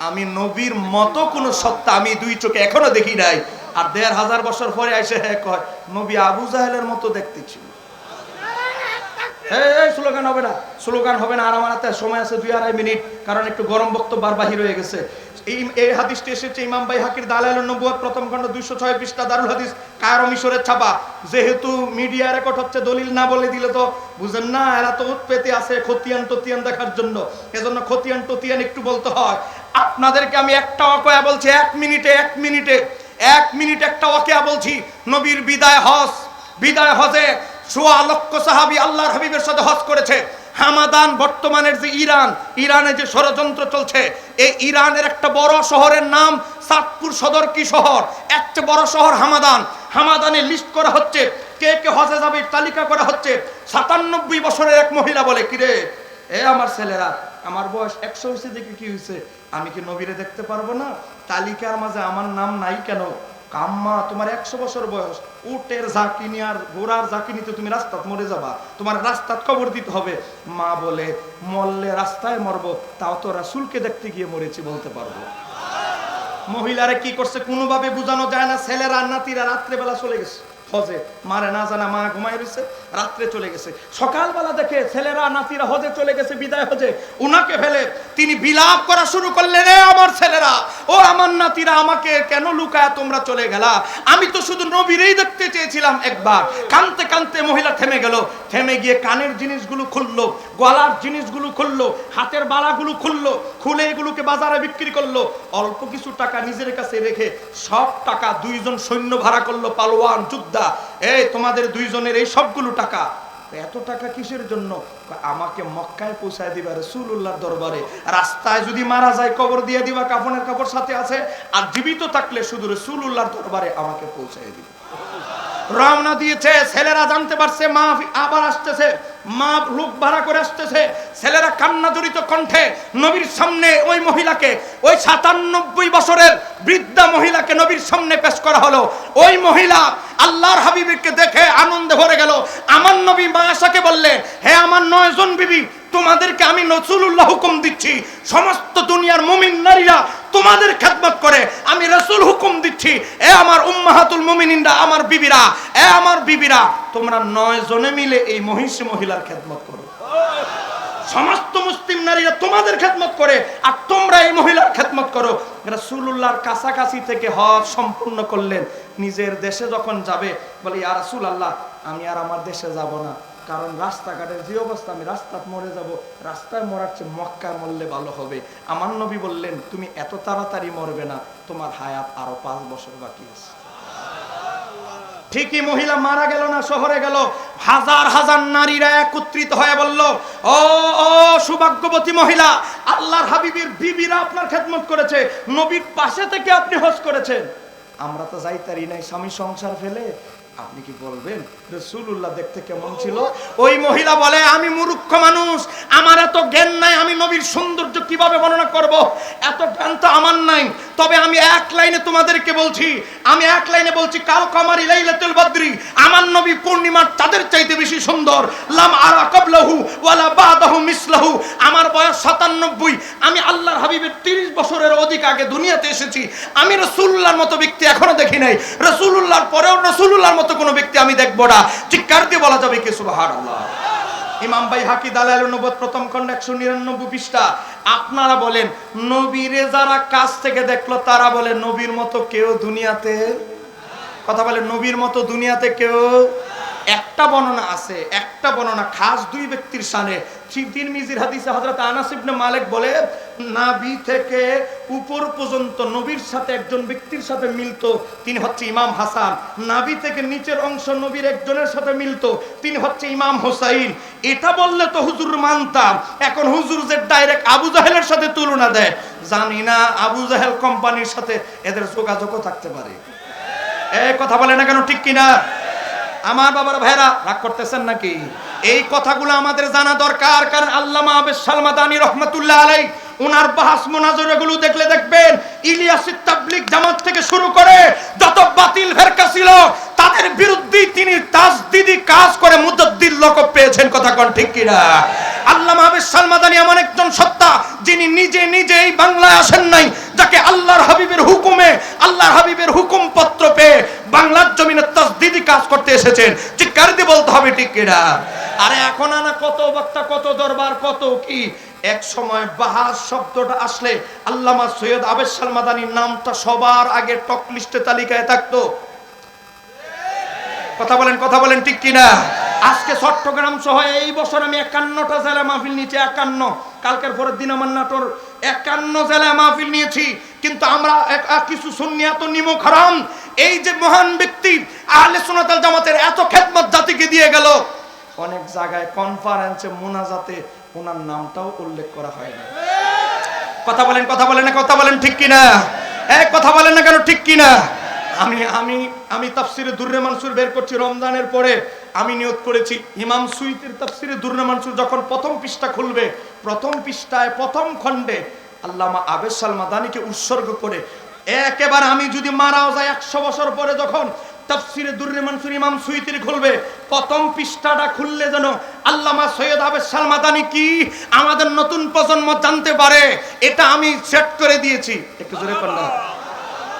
আমি নবীর মতো কোন সত্তা আমি 2 চোখে এখনো দেখি নাই। আর 1500 বছর পরে এসে কয় নবী আবু জাহেলের মতো দেখতে ছিল। এই স্লোগান হবে না, স্লোগান হবে না। আর আমার হাতে সময় আছে 2-2.5 মিনিট, কারণ একটু গরম বক্তব্য বাহির হয়ে গেছে। এই হাদিসটি এসেছে ইমাম বাইহাকির দালাইলুন নবুওয়াত প্রথম খণ্ড 206 পৃষ্ঠা, দারুল হাদিস কায়রো মিশরের ছাপা। যেহেতু মিডিয়া রেকর্ড হচ্ছে, দলিল না বলে দিলে তো বুঝেন না, এরা তো উৎপেতে আছে খতিয়ান টতিয়ান দেখার জন্য, এজন্য খতিয়ান টতিয়ান একটু বলতে হয়। আপনাদেরকে আমি একটা ওয়াকিয়া বলছি, 1 মিনিটে একটা ওয়াকিয়া বলছি। নবীর বিদায় হজে 1.25 লক্ষ সাহাবী আল্লাহর হাবিবের সাথে হজ করেছে। হামাদান, বর্তমানের যে ইরানে যে ষড়যন্ত্র চলছে, এই ইরানের একটা বড় শহরের নাম চাঁদপুর সদর কি শহর, একটা বড় শহর হামাদানে লিস্ট করা হচ্ছে, কে কে হজে যাবে তালিকা করা হচ্ছে। 97 বছরের এক মহিলা বলে, কিরে এ আমার ছেলেরা, আমার বয়স 100 হয়েছে, দেখে কি হয়েছে, আমি কি নবীরে দেখতে পারবো না? তালিকার মাঝে আমার নাম নাই কেন? কাম্মা তোমার 100 বছর বয়স, উটের ঝাঁকিনি আর ঘোড়ার ঝাঁকিনিতে তুমি রাস্তাত মরে যাবা, তোমার রাস্তাত কবর দিতে হবে। মা বলে মরলে রাস্তায় মরবো, তাও তো রাসূলকে দেখতে গিয়ে মরেছি বলতে পারবো। মহিলারা কি করছে কোনোভাবে বোঝানো যায় না। ছেলেরা নাতিরা রাত্রেবেলা চলে গেছে হজে, মারে না জানা মা ঘুমাই রয়েছে, রাত্রে চলে গেছে। সকালবেলা দেখে ছেলেরা নাতিরা হজে চলে গেছে, বিদায় হজে, উনাকে ফেলে তিনি বিলাপ করা শুরু করলেন, রে আমার ছেলেরা, ও আমার নাতিরা, আমাকে কেন লুকায়া তোমরা চলে গেলা? আমি তো শুধু নবীরেই দেখতে চেয়েছিলাম একবার। কানতে কানতে মহিলা থেমে গেল, থেমে গিয়ে কানের জিনিসগুলো খুললো, গলার জিনিসগুলো খুললো, হাতের বালাগুলো খুললো, খুলে এগুলোকে বাজারে বিক্রি করলো। অল্প কিছু টাকা নিজের কাছে রেখে সব টাকা 2 জন সৈন্য ভাড়া করলো, পালোয়ান যোদ্ধা। এই তোমাদের 2 জনের এই সবগুলো টাকা। এত টাকা কিসের জন্য? আমাকে মক্কায় পৌঁছায় দিবা রাসূলুল্লাহর দরবারে, রাস্তায় যদি মারা যায় কবর দিয়ে দিবা, কাফনের কাপড় সাথে আছে, আর জীবিত থাকলে শুধু রাসূলুল্লাহর দরবারে আমাকে পৌঁছায় দিবা। রওনা দিয়েছে, ছেলেরা জানতে পারছে মা আবার আসতেছে, মা লোক ভাড়া করে আসতেছে। ছেলেরা কান্না জড়িত কণ্ঠে নবীর সামনে ওই মহিলাকে, ওই 97 বছরের বৃদ্ধা মহিলাকে নবীর সামনে পেশ করা হলো। ওই মহিলা আল্লাহর হাবিবকে দেখে আনন্দে ভরে গেল। আমার নবী মা আয়েশাকে বললেন, হে আমার 9 জন বিবি, তোমাদেরকে আমি রাসূলুল্লাহ হুকুম দিচ্ছি, সমস্ত দুনিয়ার মুমিন নারীরা তোমাদের খেদমত করে, আমি রাসূল হুকুম দিচ্ছি, এ আমার উম্মাহাতুল মুমিনিনরা, আমার বিবিরা, এ আমার বিবিরা, তোমরা 9 জনে মিলে এই মহিষী মহিলার খেদমত করো। সমস্ত মুসলিম নারীরা তোমাদের খেদমত করে, আর তোমরা এই মহিলার খেদমত করো। রাসূলুল্লাহর কাছাকাছি থেকে হজ সম্পূর্ণ করলেন। নিজের দেশে যখন যাবে বলে, ইয়া রাসূলুল্লাহ, আমি আর আমার দেশে যাব না, কারণ রাস্তাঘাটের যে অবস্থা, আমি রাস্তায় মরে যাব, রাস্তায় মরার চেয়ে মক্কায় মরলে ভালো হবে। আমার নবী বললেন, তুমি এত তাড়াতাড়ি মরবে না, তোমার হায়াত আরো 5 বছর বাকি আছে। ঠিকই মহিলা মারা গেল না, শহরে গেল। হাজার হাজার নারীরা একত্রিত হয়ে বলল, ও ও সৌভাগ্যবতী মহিলা, আল্লাহর হাবিবের বিবিরা আপনার খেদমত করেছে, নবীর পাশে থেকে আপনি হজ করেছেন, আমরা তো যাইতারি নাই স্বামী সংসার ফেলে, আপনি কি বলবেন রাসূলুল্লাহ দেখতে কেমন ছিল? ওই মহিলা বলে, আমি মূর্খ মানুষ, আমার এত জ্ঞান নাই, আমি নবীর সৌন্দর্য কিভাবে বর্ণনা করব, এত জ্ঞান তো আমার নাই। তবে আমি এক লাইনে তোমাদেরকে বলছি, আমি এক লাইনে বলছি, কাল কমারি লাইলাতুল বদরি, আমার নবী পূর্ণিমার চাঁদের চাইতে বেশি সুন্দর। লাম আরা ক্বাবলাহু ওয়ালা বাদাহু মিসলাহু, আমার বয়স 97, আমি আল্লাহর হাবিবের 30 বছরের অধিক আগে দুনিয়াতে এসেছি, আমি রাসূলুল্লাহর মতো ব্যক্তি এখনো দেখি নাই, রাসূলুল্লাহর পরেও রাসূলুল্লাহর মতো কোনো ব্যক্তি আমি দেখব না। চিৎকার দিয়ে বলা যাবে কি সুবহানাল্লাহ। ইমাম বাইহাকি দালাইলুন নবুওয়াত প্রথম খণ্ড 199 পৃষ্ঠা। আপনারা বলেন, নবীরে যারা কাছ থেকে দেখলো তারা বলে নবীর মতো কেউ দুনিয়াতে, কথা বলে নবীর মতো দুনিয়াতে কেউ। একটা বর্ণনা আছে, একটা বর্ণনা খাস 2 ব্যক্তির শানে। তিরমিজির হাদিসে হযরত আনাস ইবনে মালিক বলে, নাভি থেকে উপর পর্যন্ত নবীর সাথে একজন ব্যক্তির সাথে মিলতো, তিনি হচ্ছে ইমাম হাসান। নাভি থেকে নিচের অংশ নবীর একজনের সাথে মিলতো, তিনি হচ্ছে ইমাম হোসাইন। এটা বললে তো হুজুর মানতাম। এখন হুজুর যে ডাইরেক্ট আবু জাহেলের সাথে তুলনা দেয়, জানি না আবু জাহেল কোম্পানির সাথে এদের যোগাযোগও থাকতে পারে। এই কথা বলে না কেন, ঠিক কিনা? আমার বাবার ভাইরা রাগ করতেছেন নাকি? এই কথাগুলো আমাদের জানা দরকার, কারণ আল্লামা আবেদ সালমাদানি রহমাতুল্লাহ আলাইহি উনার বাহাস মুনাজারাগুলো দেখলে দেখবেন, ইলিয়াসিত তাবলীগ জামাত থেকে শুরু করে যত বাতিল ফেরকা ছিল তাদের বিরুদ্ধে তিনি তাজদিদি কাজ করে মুজাদ্দিদ লকব পেয়েছেন। কথা কোন ঠিক কিনা? আল্লামা আবেদ সালমাদানি এমন একজন সত্তা, যিনি নিজে নিজেই বাংলায় আসেন নাই, যাকে আল্লাহর হাবিবের হুকুমে, আল্লাহর হাবিবের হুকুম পত্র পেয়ে বাংলার জমিনে তাজদিদি কাজ করতে এসেছেন। চিৎকার দিয়ে বলতে হবে ঠিক কিনা? আরে এখন আনা কত বক্তা, কত দরবার, কত কি, এক সময় বাহাস শব্দটা আসলে আল্লামা সৈয়দ আবেদ সালমাদানির নামটা সবার আগে টপ লিস্টে তালিকায় থাকতো। কথা বলেন, কথা বলেন ঠিক কিনা? আজকে চট্টগ্রাম সহ এই বছর আমি 51টা জেলা মাহফিল নিয়েছি, 51। কালকের পরের দিন আমার নাটোর, 51 জেলায় মাহফিল নিয়েছি। কিন্তু আমরা কিছু সুন্নিয়াত নিমক হারাম, এই যে মহান ব্যক্তি আহলে সুন্নাত ওয়াল জামাতের এত খেদমত জাতিকে দিয়ে গেল, অনেক জায়গায় কনফারেন্সে মুনাজাতে ওনার নামটাও উল্লেখ করা হয় না। কথা বলেন, কথা বলেন না, কথা বলেন ঠিক কিনা? এক কথা বলেন না কেন, ঠিক কিনা? আমি আমি আমি তাফসিরে দুররে মানসুর বের করছি রমজানের পরে। আমি নিয়ত করেছি ইমাম সুয়ুতির তাফসিরে দুররে মানসুর যখন প্রথম পৃষ্ঠা খুলবে, প্রথম পৃষ্ঠায় প্রথম খণ্ডে আল্লামা আবেদ সালমাদানিকে উৎসর্গ করে একেবারে আমি যদি মারাও যাই 100 বছর পরে যখন তাফসিরে দুররে মানসুর ইমাম সুয়ুতির খুলবে, প্রথম পৃষ্ঠাটা খুললে যেন আল্লামা সৈয়দ আবেদ মাদানী কি আমাদের নতুন প্রজন্ম জানতে পারে, এটা আমি সেট করে দিয়েছি। একটু জোরে বলেন,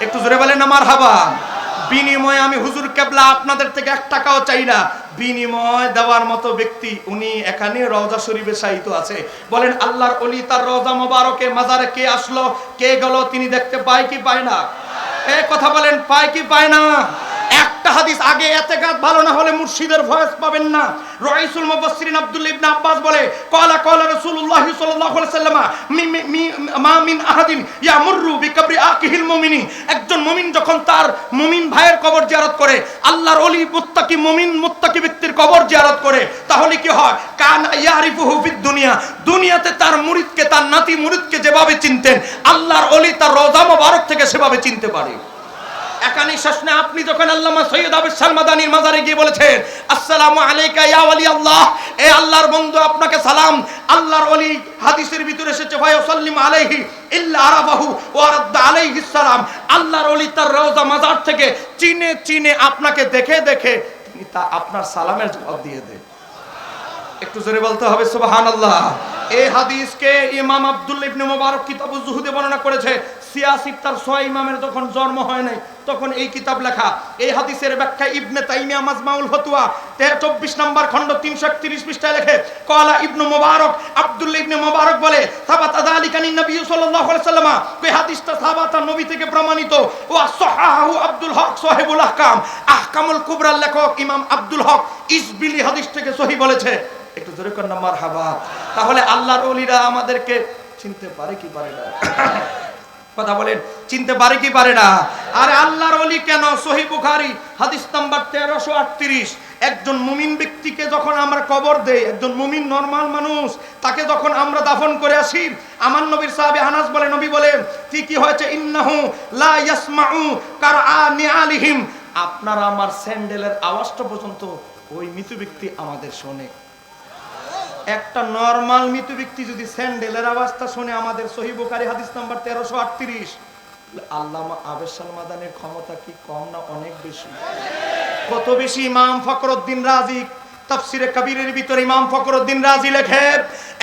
একটু জোরে বলেন না মারহাবা। বিনিময়ে আমি হুজুর কেবলা আপনাদের থেকে 1 টাকাও চাই না, বিনিময় দেওয়ার মতো ব্যক্তি উনি এখানে রওজা শরীফে শায়িত আছে। বলেন আল্লাহর ওলি তার রওজা মোবারকে মাজারে কে আসলো কে গেল তিনি দেখতে পায় কি পায় না? কথা বলেন, পায় কি পায় না? একটা হাদিস আগে এতেকাদ ভালো না হলে মুর্শিদের ভয়েস পাবেন না। রাইসুল মুফাসসিরিন আব্দুল্লাহ ইবনে আব্বাস বলে ক্বালা রাসূলুল্লাহ সাল্লাল্লাহু আলাইহি ওয়াসাল্লাম মা মিন আহাদিন ইয়ামুরু বিকবরি আকিহিল মুমিনি, একজন মুমিন যখন তার মুমিন ভাইয়ের কবর জিয়ারত করে, আল্লাহর ওলি মুত্তাকি মুমিন মুত্তাকি ব্যক্তির কবর জিয়ারত করে, তাহলে কি হয়? কান ইয়ারিফুহু ফিদ দুনিয়া, দুনিয়াতে তার মুরিদকে তার নাতি মুরিদকে যেভাবে চিনতেন আল্লাহর ওলি তার রওজা মোবারক থেকে সেভাবে চিনতে পারে। এখানে শাসনে আপনি যখন আল্লামা সৈয়দ আবেদ মাদানীর মাজারে গিয়ে বলেছেন আসসালামু আলাইকা ইয়া ওয়ালি আল্লাহ, এ আল্লাহর বন্ধু আপনাকে সালাম, আল্লাহর ওলি হাদিসের ভিতরে এসেছে ভাই সাল্লিম আলাইহি ইল্লা আরাবাহু ওয়া রাদ্দা আলাইহিস সালাম, আল্লাহর ওলি তার রওজা মাজার থেকে চিনে চিনে আপনাকে দেখে দেখে তিনি তা আপনার সালামের জবাব দিয়ে দেয়। একটু জোরে বলতে হবে সুবহানাল্লাহ। এই হাদিসকে ইমাম আব্দুল্লাহ ইবনে মুবারক কিতাবুজ জুহুদে বর্ণনা করেছে। সিয়াসিব তার 6 ইমামের যখন জন্ম হয় নাই তখন এই কিতাব লেখা। এই হাদিসের ব্যাখ্যা ইবনে তাইমিয়া মাজমাউল ফতোয়া 24 নম্বর খণ্ড 331 পৃষ্ঠায় লেখে ক্বালা ইবনে মুবারক, আব্দুল্লাহ ইবনে মুবারক বলে সাবাতা যালিকা নিন নবী সাল্লাল্লাহু আলাইহি ওয়াসাল্লাম, এই হাদিসটা সাবাতা নবী থেকে প্রমাণিত। ওয়া সাহাহু আব্দুল হক সাহেবুল আহকাম, আহকামুল কুবরার লেখক ইমাম আব্দুল হক ইসবিলি হাদিস থেকে সহিহ বলেছে। একটু জোরে কর না মারহাবা। তাহলে আল্লাহর ওলিরা আমাদেরকে চিনতে পারে কি পারে না? কথা বলেন, চিনতে পারে কি পারে না? আরে আল্লাহর ওলি কেন? সহিহ বুখারী হাদিস নাম্বার 1338, একজন মুমিন ব্যক্তিকে যখন আমরা কবর দেই, একজন মুমিন নরমাল মানুষ তাকে যখন আমরা দাফন করে আসি, আমার নবীর সাহাবী আনাস বলে নবী বলেন কি হয়েছে? ইন্নাহু লা ইয়াসমাউ কারআনি আলিহিম, আপনারা আমার স্যান্ডেলের আওয়াজটা পর্যন্ত ওই মৃত ব্যক্তি আমাদের শোনে। একটা নরমাল মৃত ব্যক্তি যদি স্যান্ডেলের আওয়াজটা শুনে আমাদের সহিহ বুখারী হাদিস নাম্বার 1338, আল্লামা আবেদ মাদানীর ক্ষমতা কি কম না অনেক বেশি? কত বেশি? ইমাম ফখরুদ্দিন রাজি তাফসিরে কবিরের ভিতরে ইমাম ফখরুদ্দিন রাজি লেখে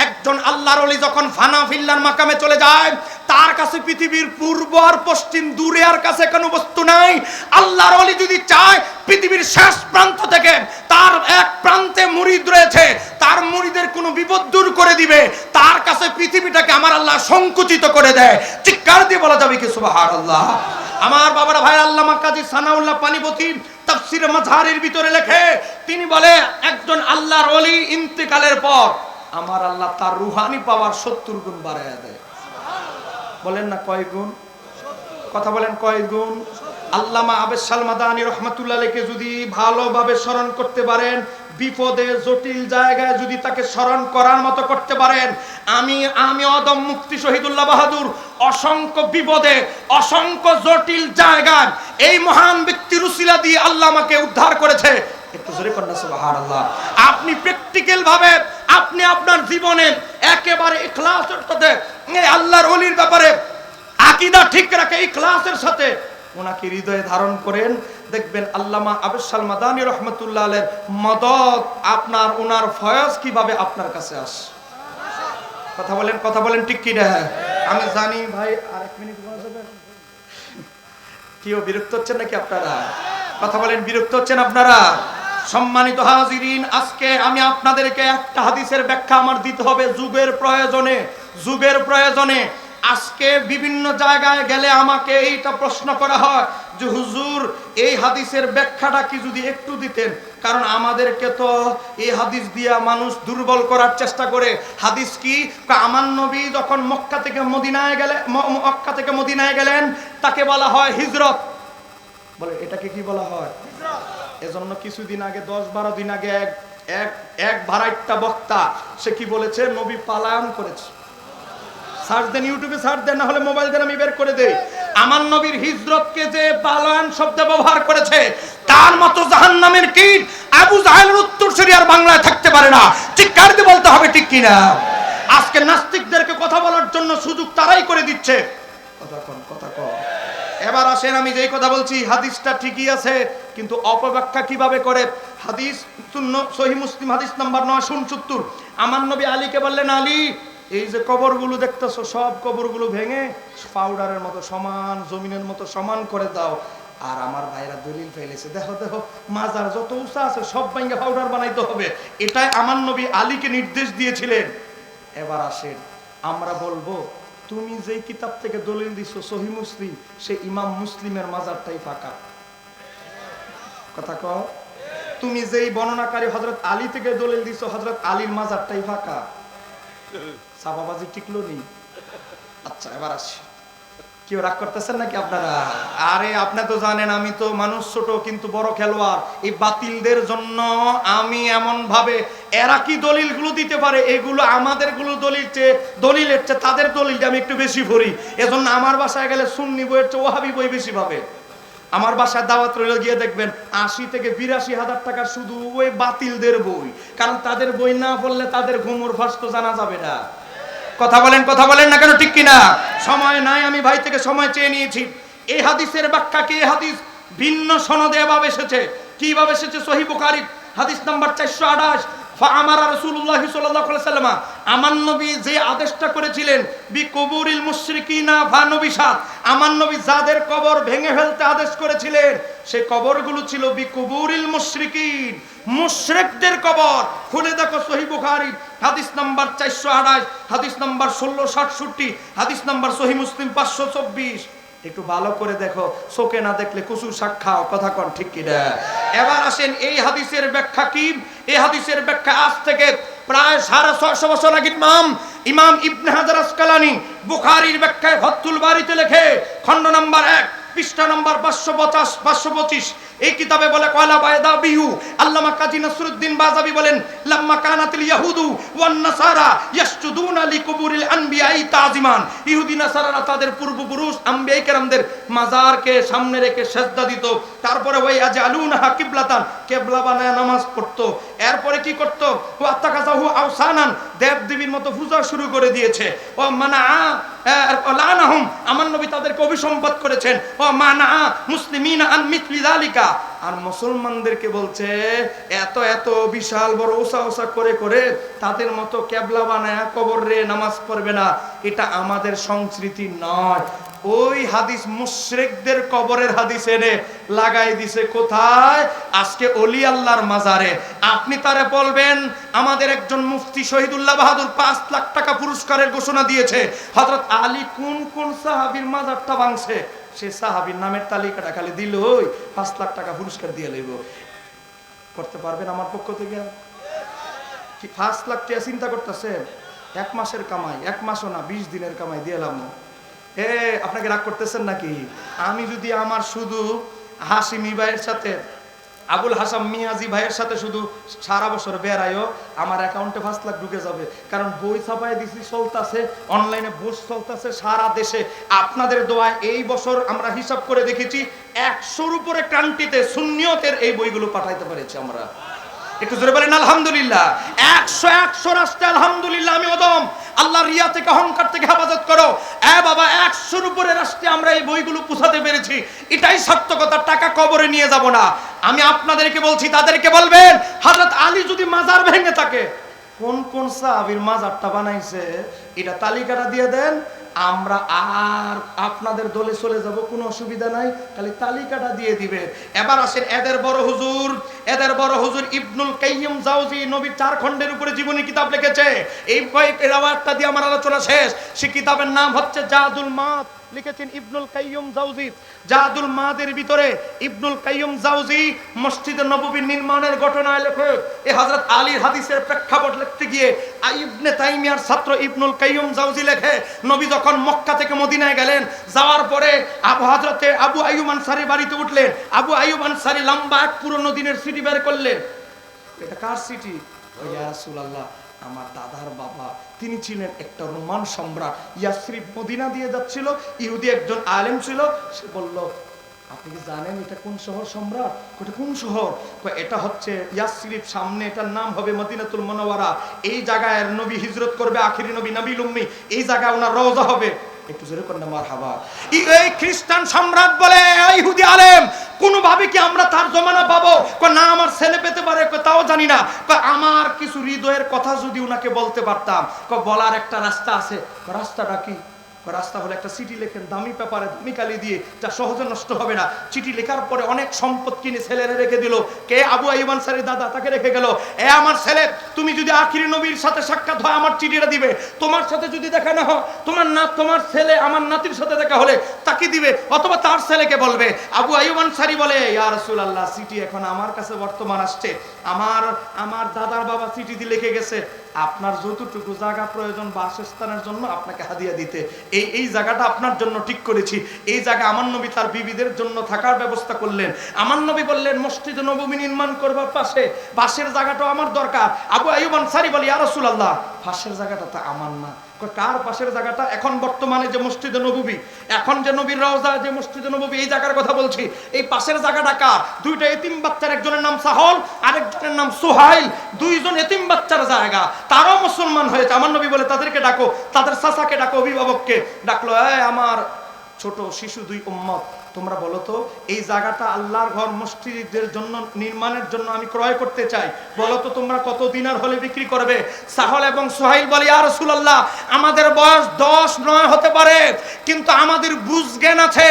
একজন আল্লাহর ওলি যখন ফানা ফিল্লার মাকামে চলে যায়, তার কাছে পৃথিবীর পূর্ব আর পশ্চিম দূরে আর কাছে কোনো বস্তু নাই। আল্লাহর ওলি যদি চায় পৃথিবীর শেষ প্রান্ত থেকে তার এক প্রান্তে মুরিদ রয়েছে, তার মুরিদের কোনো বিপদ দূর করে দিবে, তার কাছে পৃথিবীটাকে আমার আল্লাহ সংকুচিত করে দেয়। চিৎকার দিয়ে বলা যাবে কি সুবহানাল্লাহ। আমার বাবার ভাই আল্লামা কাজী সানাউল্লাহ পানিপতি তাফসিরে মাজহারের ভিতরে লেখে, তিনি বলে একজন আল্লাহর ওলি ইন্তেকালের পর আমার আল্লাহ তার রুহানি পাওয়ার 70 গুণ বাড়ায়া দেয়। বলেন না কয় গুণ? কথা বলেন কয় গুণ? আল্লামা আবেদ মাদানী রাহমাতুল্লাহ আলাইহিকে যদি ভালোভাবে স্মরণ করতে পারেন, বিপদে জটিল জায়গায় যদি তাকে স্মরণ করার মতো করতে পারেন, আমি অদম মুফতি শহীদুল্লাহ বাহাদুর অসংখ্য বিপদে অসংখ্য জটিল জায়গায় এই মহান ব্যক্তির উসিলা দিয়ে আল্লাহ আমাকে উদ্ধার করেছে। একটু জোরে কর না সুবহানাল্লাহ। আপনি প্র্যাকটিক্যাল ভাবে আপনি আপনার জীবনে একেবারে ইখলাসের সাথে এই আল্লাহর ওলির ব্যাপারে আকীদা ঠিক রাখে ইখলাসের সাথে ওনাকে হৃদয়ে ধারণ করেন, দেখবেন আল্লামা আবেদ মাদানী রাহমাতুল্লাহ আলাইহির মদদ আপনার ওনার ফয়জ কিভাবে আপনার কাছে আসে। কথা বলেন ঠিক কি না? আমি জানি ভাই আরেক মিনিট বলা যাবে? কেউ বিরক্ত হচ্ছেন নাকি আপনারা? কথা বলেন, বিরক্ত হচ্ছেন আপনারা? সম্মানিত হাজিরিন, আজকে আমি আপনাদেরকে একটা হাদিসের ব্যাখ্যা আমার দিতে হবে যুগের প্রয়োজনে। আজকে বিভিন্ন জায়গায় গেলে আমাকে এইটা প্রশ্ন করা হয় যে হুজুর এই হাদিসের ব্যাখ্যাটা কি যদি একটু দিতেন, কারণ আমাদেরকে তো এই হাদিস দিয়া মানুষ দুর্বল করার চেষ্টা করে। হাদিস কি? আমার নবী যখন মক্কা থেকে মদিনায় গেলেন তাকে বলা হয় হিজরত। বলে এটাকে কি বলা হয়? এজন্য কিছুদিন আগে 10-12 দিন আগে এক ভাড়াইট্টা বক্তা সে কি বলেছে? নবী পালায়ন করেছে। সার্চ দেন, ইউটিউবে সার্চ দেন, না হলে মোবাইল দেন, আমি বের করে দেই। আমার নবীর হিজরতকে যে পালায়ন শব্দ ব্যবহার করেছে, তার মতো জাহান্নামের কীট আবু জাহেলের উত্তরসূরি আর বাংলায় থাকতে পারে না। চিৎকার দিয়ে বলতে হবে ঠিক কিনা? আজকে নাস্তিকদেরকে কথা বলার জন্য সুযোগ তারাই করে দিচ্ছে। কথা কন। এবার আসেন, আমি যেই কথা বলছি হাদিসটা ঠিকই আছে, কিন্তু অপব্যাখ্যা কিভাবে করে। হাদিস সহিহ মুসলিম হাদিস নাম্বার 969, আমার নবী আলীকে বললেন, আলী এই যে কবরগুলো দেখতেছো সব কবরগুলো ভেঙে পাউডারের মতো সমান, জমিনের মতো সমান করে দাও। আর আমার ভাইরা দলিল ফেলেছে, দেখো দেখো মাজার যত উঁচা আছে সব ভেঙে পাউডার বানাইতে হবে, এটাই আমার নবী আলীকে নির্দেশ দিয়েছিলেন। এবার আসেন, আমরা বলবো তুমি যেই কিতাব থেকে দলিল দিছো সহিহ মুসলিম, সেই ইমাম মুসলিমের মাজারটাই ফাঁকা। কথা কও, তুমি যেই বর্ণনাকারী হযরত আলী থেকে দলিল দিছো হযরত আলীর মাজারটাই ফাঁকা। সাবাবাজি টিকলো নি। আচ্ছা এবার আসি, কেউ রাগ করতেছেন নাকি আপনারা? আরে আপনি তো জানেন আমি তো মানুষ ছোট কিন্তু বড় খেলোয়াড়। এই বাতিলদের জন্য আমি এমন ভাবে, এরা কি দলিলগুলো দিতে পারে, এগুলো আমাদের গুলো দলিলের চেয়ে তাদের দলিলটা আমি একটু বেশি ভরি। এজন্য আমার বাসায় গেলে সুন্নি বইয়ের চেয়ে ওয়াহাবি বই বেশি পাবে। আমার বাসায় দাওয়াত রইল, গিয়ে দেখবেন ৮০ থেকে ৮২ হাজার টাকা শুধু ওই বাতিলদের বই। কারণ তাদের বই না পড়লে তাদের ঘুমোর ফাঁস তো জানা যাবে না। কথা বলেন না কেন, ঠিক কিনা? সময় নাই, আমি ভাই থেকে সময় চেয়ে নিয়েছি। এই হাদিসের ব্যাখ্যা কি? হাদিস ভিন্ন সনদে এভাবে এসেছে। কিভাবে এসেছে? সহিহ বুখারী হাদিস নাম্বার 428, ফাআমারা রাসূলুল্লাহ সাল্লাল্লাহু আলাইহি ওয়াসাল্লাম, আমার নবী যে আদেশটা করেছিলেন, বিকুবুরিল মুশরিকিনা ফানুবিশাত, আমার নবী যাদের কবর ভেঙে ফেলতে আদেশ করেছিলেন সেই কবরগুলো ছিল বিকুবুরিল মুশরিকিন, মুশরিকদের কবর। খুলে দেখো সহিহ বুখারী হাদিস নাম্বার 428, হাদিস নাম্বার 1667, হাদিস নাম্বার সহিহ মুসলিম 524। একটু ভালো করে দেখো, চোখে না দেখলে কুসুর শাক খাও। কথা কন ঠিক কি না? এবার আসেন, এই হাদিসের ব্যাখ্যা কি? এই হাদিসের ব্যাখ্যা আজ থেকে প্রায় 650 বছর আগে ইমাম ইবনে হাজার আসকালানি বুখারীর ব্যাখ্যায় ফাথুল বারীতে লেখে, খণ্ড নাম্বার 1 পৃষ্ঠা নাম্বার 525, এই কিতাবে বলে, কয়লা বায়দা বিহু আল্লামা কাজী নসরুদ্দিন বাজাবি বলেন, লাম্মা কানাতিল ইয়াহুদু ওয়ান নাসারা ইয়াসজুদুনা লিকুবুরিল আনবিয়াই তাজিমান, ইহুদি নাসারারা তাদের পূর্বপুরুষ আম্বিয়ায়ে কেরামদের মাজারকে সামনে রেখে সিজদা দিত। তারপরে ওই আজআলুনাহা কিবলাতান, কিবলা বানায় নামাজ পড়তো। এরপরে কি করত? ওয়া তাকাযাহু আওসানান, দেব দেবীর মতো পূজা শুরু করে দিয়েছে। ও মানা লানাহুম, আমার নবী তাদেরকে অভিসম্পাদ করেছেন। ও মানা মুসলিমিনা আন মিথলি যালিকা, আর মুসলমানদেরকে বলছে এত এত বিশাল বড় ওসা করে করে তাদের মতো কেবলা বানায় কবরে নামাজ পড়বে না, এটা আমাদের সংস্কৃতি নয়। ওই হাদিস মুশরিকদের কবরের হাদিস এনে লাগাই দিছে কোথায়? আজকে ওলি আল্লাহর মাজারে। আপনি তারে বলবেন, আমাদের একজন মুফতি শহীদুল্লাহ বাহাদুর 5 লাখ টাকা পুরস্কারের ঘোষণা দিয়েছে, হযরত আলী কোন কোন সাহাবীর মাজারটা ভাঙছে, সে সাহাবীর নামের তালিকাটা খালি দিলই 5 লাখ টাকা পুরস্কার দিয়ে লইব। করতে পারবেন আমার পক্ষ থেকে? কি 5 লাখ টাকা চিন্তা করতেছে? 1 মাসের কামাই, 1 মাসও না 20 দিনের কামাই দিয়ে এলাম। আপনাকে রাগ করতেছেন নাকি? আমি যদি আমার শুধু হাসিমি ভাইয়ের সাথে, আবুল হাসাম মিয়াজি ভাইয়ের সাথে শুধু সারা বছর বেড়াইও, আমার অ্যাকাউন্টে 5 লাখ ঢুকে যাবে। কারণ বই ছাপাই দিছি, চলতেছে, অনলাইনে বুঝ চলতেছে সারা দেশে। আপনাদের দোয়ায় এই বছর আমরা হিসাব করে দেখেছি 100-র উপরে কান্ট্রিতে সুন্নিয়তের এই বইগুলো পাঠাইতে পেরেছি আমরা। একটু জোরে বলেন আলহামদুলিল্লাহ। 100 রাষ্ট্রে আলহামদুলিল্লাহ। আমি ওদম, আল্লাহ রিয়া থেকে অহংকার থেকে হেফাজত করো। বাবা 100-র উপরে রাষ্ট্রে আমরা এই বইগুলো পৌঁছাতে পেরেছি, এটাই সার্থকতা। টাকা কবরে নিয়ে যাব না। আমি আপনাদেরকে বলছি, তাদেরকে বলবেন, হযরত আলী যদি মাজার ভেঙে থাকে, কোন কোন সাহাবীর মাজারটা বানাইছে এটা তালিকাটা দিয়ে দেন, আমরা আর আপনাদের দলে চলে যাব, কোনো অসুবিধা নাই, খালি তালিকাটা দিয়ে দিবে। এবার আসেন, এদের বড় হুজুর ইবনুল কাইয়্যিম জাওজি নবীর 4 খণ্ডের উপরে জীবনী কিতাব লিখেছে। এই রাওয়ায়াতটা দিয়ে আমার আলোচনা শেষ। সেই কিতাবের নাম হচ্ছে জাদুল মাদ, লিখেছেন ইবনুল কাইয়্যিম জাওজি। জাদুল মাদের ভিতরে ইবনুল কাইয়্যিম জাওজি মসজিদে নববী নির্মাণের ঘটনায় লেখে, এই হযরত আলীর হাদিসের প্রেক্ষাপট লিখতে গিয়ে ইবনে তাইমিয়ার ছাত্র ইবনুল কাইয়্যিম জাওজি লেখে, নবী যখন মক্কা থেকে মদিনায় গেলেন, যাওয়ার পরে হযরতে আবু আইয়ুব আনসারীর বাড়িতে উঠলেন। আবু আইয়ুব আনসারী লম্বা এক পুরনো দিনের সিটি বের করলেন। এটা কার সিটি? ইয়া রাসূলুল্লাহ, আমার দাদার বাবা, তিনি ছিলেন একটা রোমান সম্রাট, ইয়াসরিব মদিনা দিয়ে যাচ্ছিল, ইহুদি একজন আলেম ছিল। সে বলল, আপনি কি জানেন এটা কোন শহর সম্রাট? এটা কোন শহর? এটা হচ্ছে ইয়াসরিব, সামনে এটার নাম হবে মদিনাতুল মুনাওয়ারা। এই জায়গায় নবী হিজরত করবে, আখিরি নবী নবীল উম্মি, এই জায়গায় ওনার রওজা হবে। একটু জোরে করেন না মারহাবা। এই খ্রিস্টান সম্রাট বলে ইহুদি আলেম, কোনোভাবে কি আমরা তার জমানা পাবো? না আমার ছেলে পেতে পারে, তাও জানি না। আমার কিছু হৃদয়ের কথা যদি উনাকে বলতে পারতাম। বলার একটা রাস্তা আছে। রাস্তাটা কি? রাস্তা হলো একটা চিঠি লেখেন দামি পেপারে, দামি কালি দিয়ে, যা সহজে নষ্ট হবে না। চিঠি লেখার পরে অনেক সম্পদ কিনে ছেলেরে রেখে দিল। কে? আবু আইয়ুব আনসারীর দাদা, তাকে রেখে গেল। এ আমার ছেলে, তুমি যদি আখিরি নবীর সাথে সাক্ষাৎ হয় আমার চিঠিটা দিবে। তোমার সাথে যদি দেখা না হয়, তোমার ছেলে আমার নাতির সাথে দেখা হলে তাকে দিবে, অথবা তার ছেলেকে বলবে। আবু আইয়ুব আনসারী বলে, ইয়া রাসূলুল্লাহ, চিঠি এখন আমার কাছে বর্তমান আসছে। আমার দাদার বাবা চিঠি দিয়ে লিখে গেছে আপনার যতটুকু জায়গা প্রয়োজন বাসস্থানের জন্য আপনাকে হাদিয়া দিতে, এই জায়গাটা আপনার জন্য ঠিক করেছি। এই জায়গা আমার নবী তার বিবিদের জন্য থাকার ব্যবস্থা করলেন। আমার নবী বললেন মসজিদে নববী নির্মাণ করবার পাশের জায়গাটাও আমার দরকার। আবু আইয়ুব আনসারী বলে, ইয়া রাসূলুল্লাহ, পাশের জায়গাটা তো আমার না। কার পাশের জায়গাটা? এখন বর্তমানে যে মসজিদে নববী, এখন যে নবীর রওজা, যে মসজিদে নববী, এই জায়গার কথা বলছি। এই পাশের জায়গাটা কার? দুইটা এতিম বাচ্চার, একজনের নাম সাহল, আরেকজনের নাম সুহাইল, দুইজন এতিম বাচ্চার জায়গা। তারাও মুসলমান হয়েছে। আমার নবী বলে তাদেরকে ডাকো, তাদের চাচাকে ডাকো, অভিভাবককে ডাকলো। আমার ছোট শিশু দুই উম্মত, তোমরা বলো তো এই জায়গাটা আল্লাহর ঘর মসজিদের জন্য নির্মাণের জন্য আমি ক্রয় করতে চাই, বলো তো তোমরা কত দিনার হলে বিক্রি করবে? সাহল এবং সোহাইল বলে, ইয়া রাসূলুল্লাহ, আমাদের বয়স 10-9 হতে পারে, কিন্তু আমাদের বুঝ জ্ঞান আছে।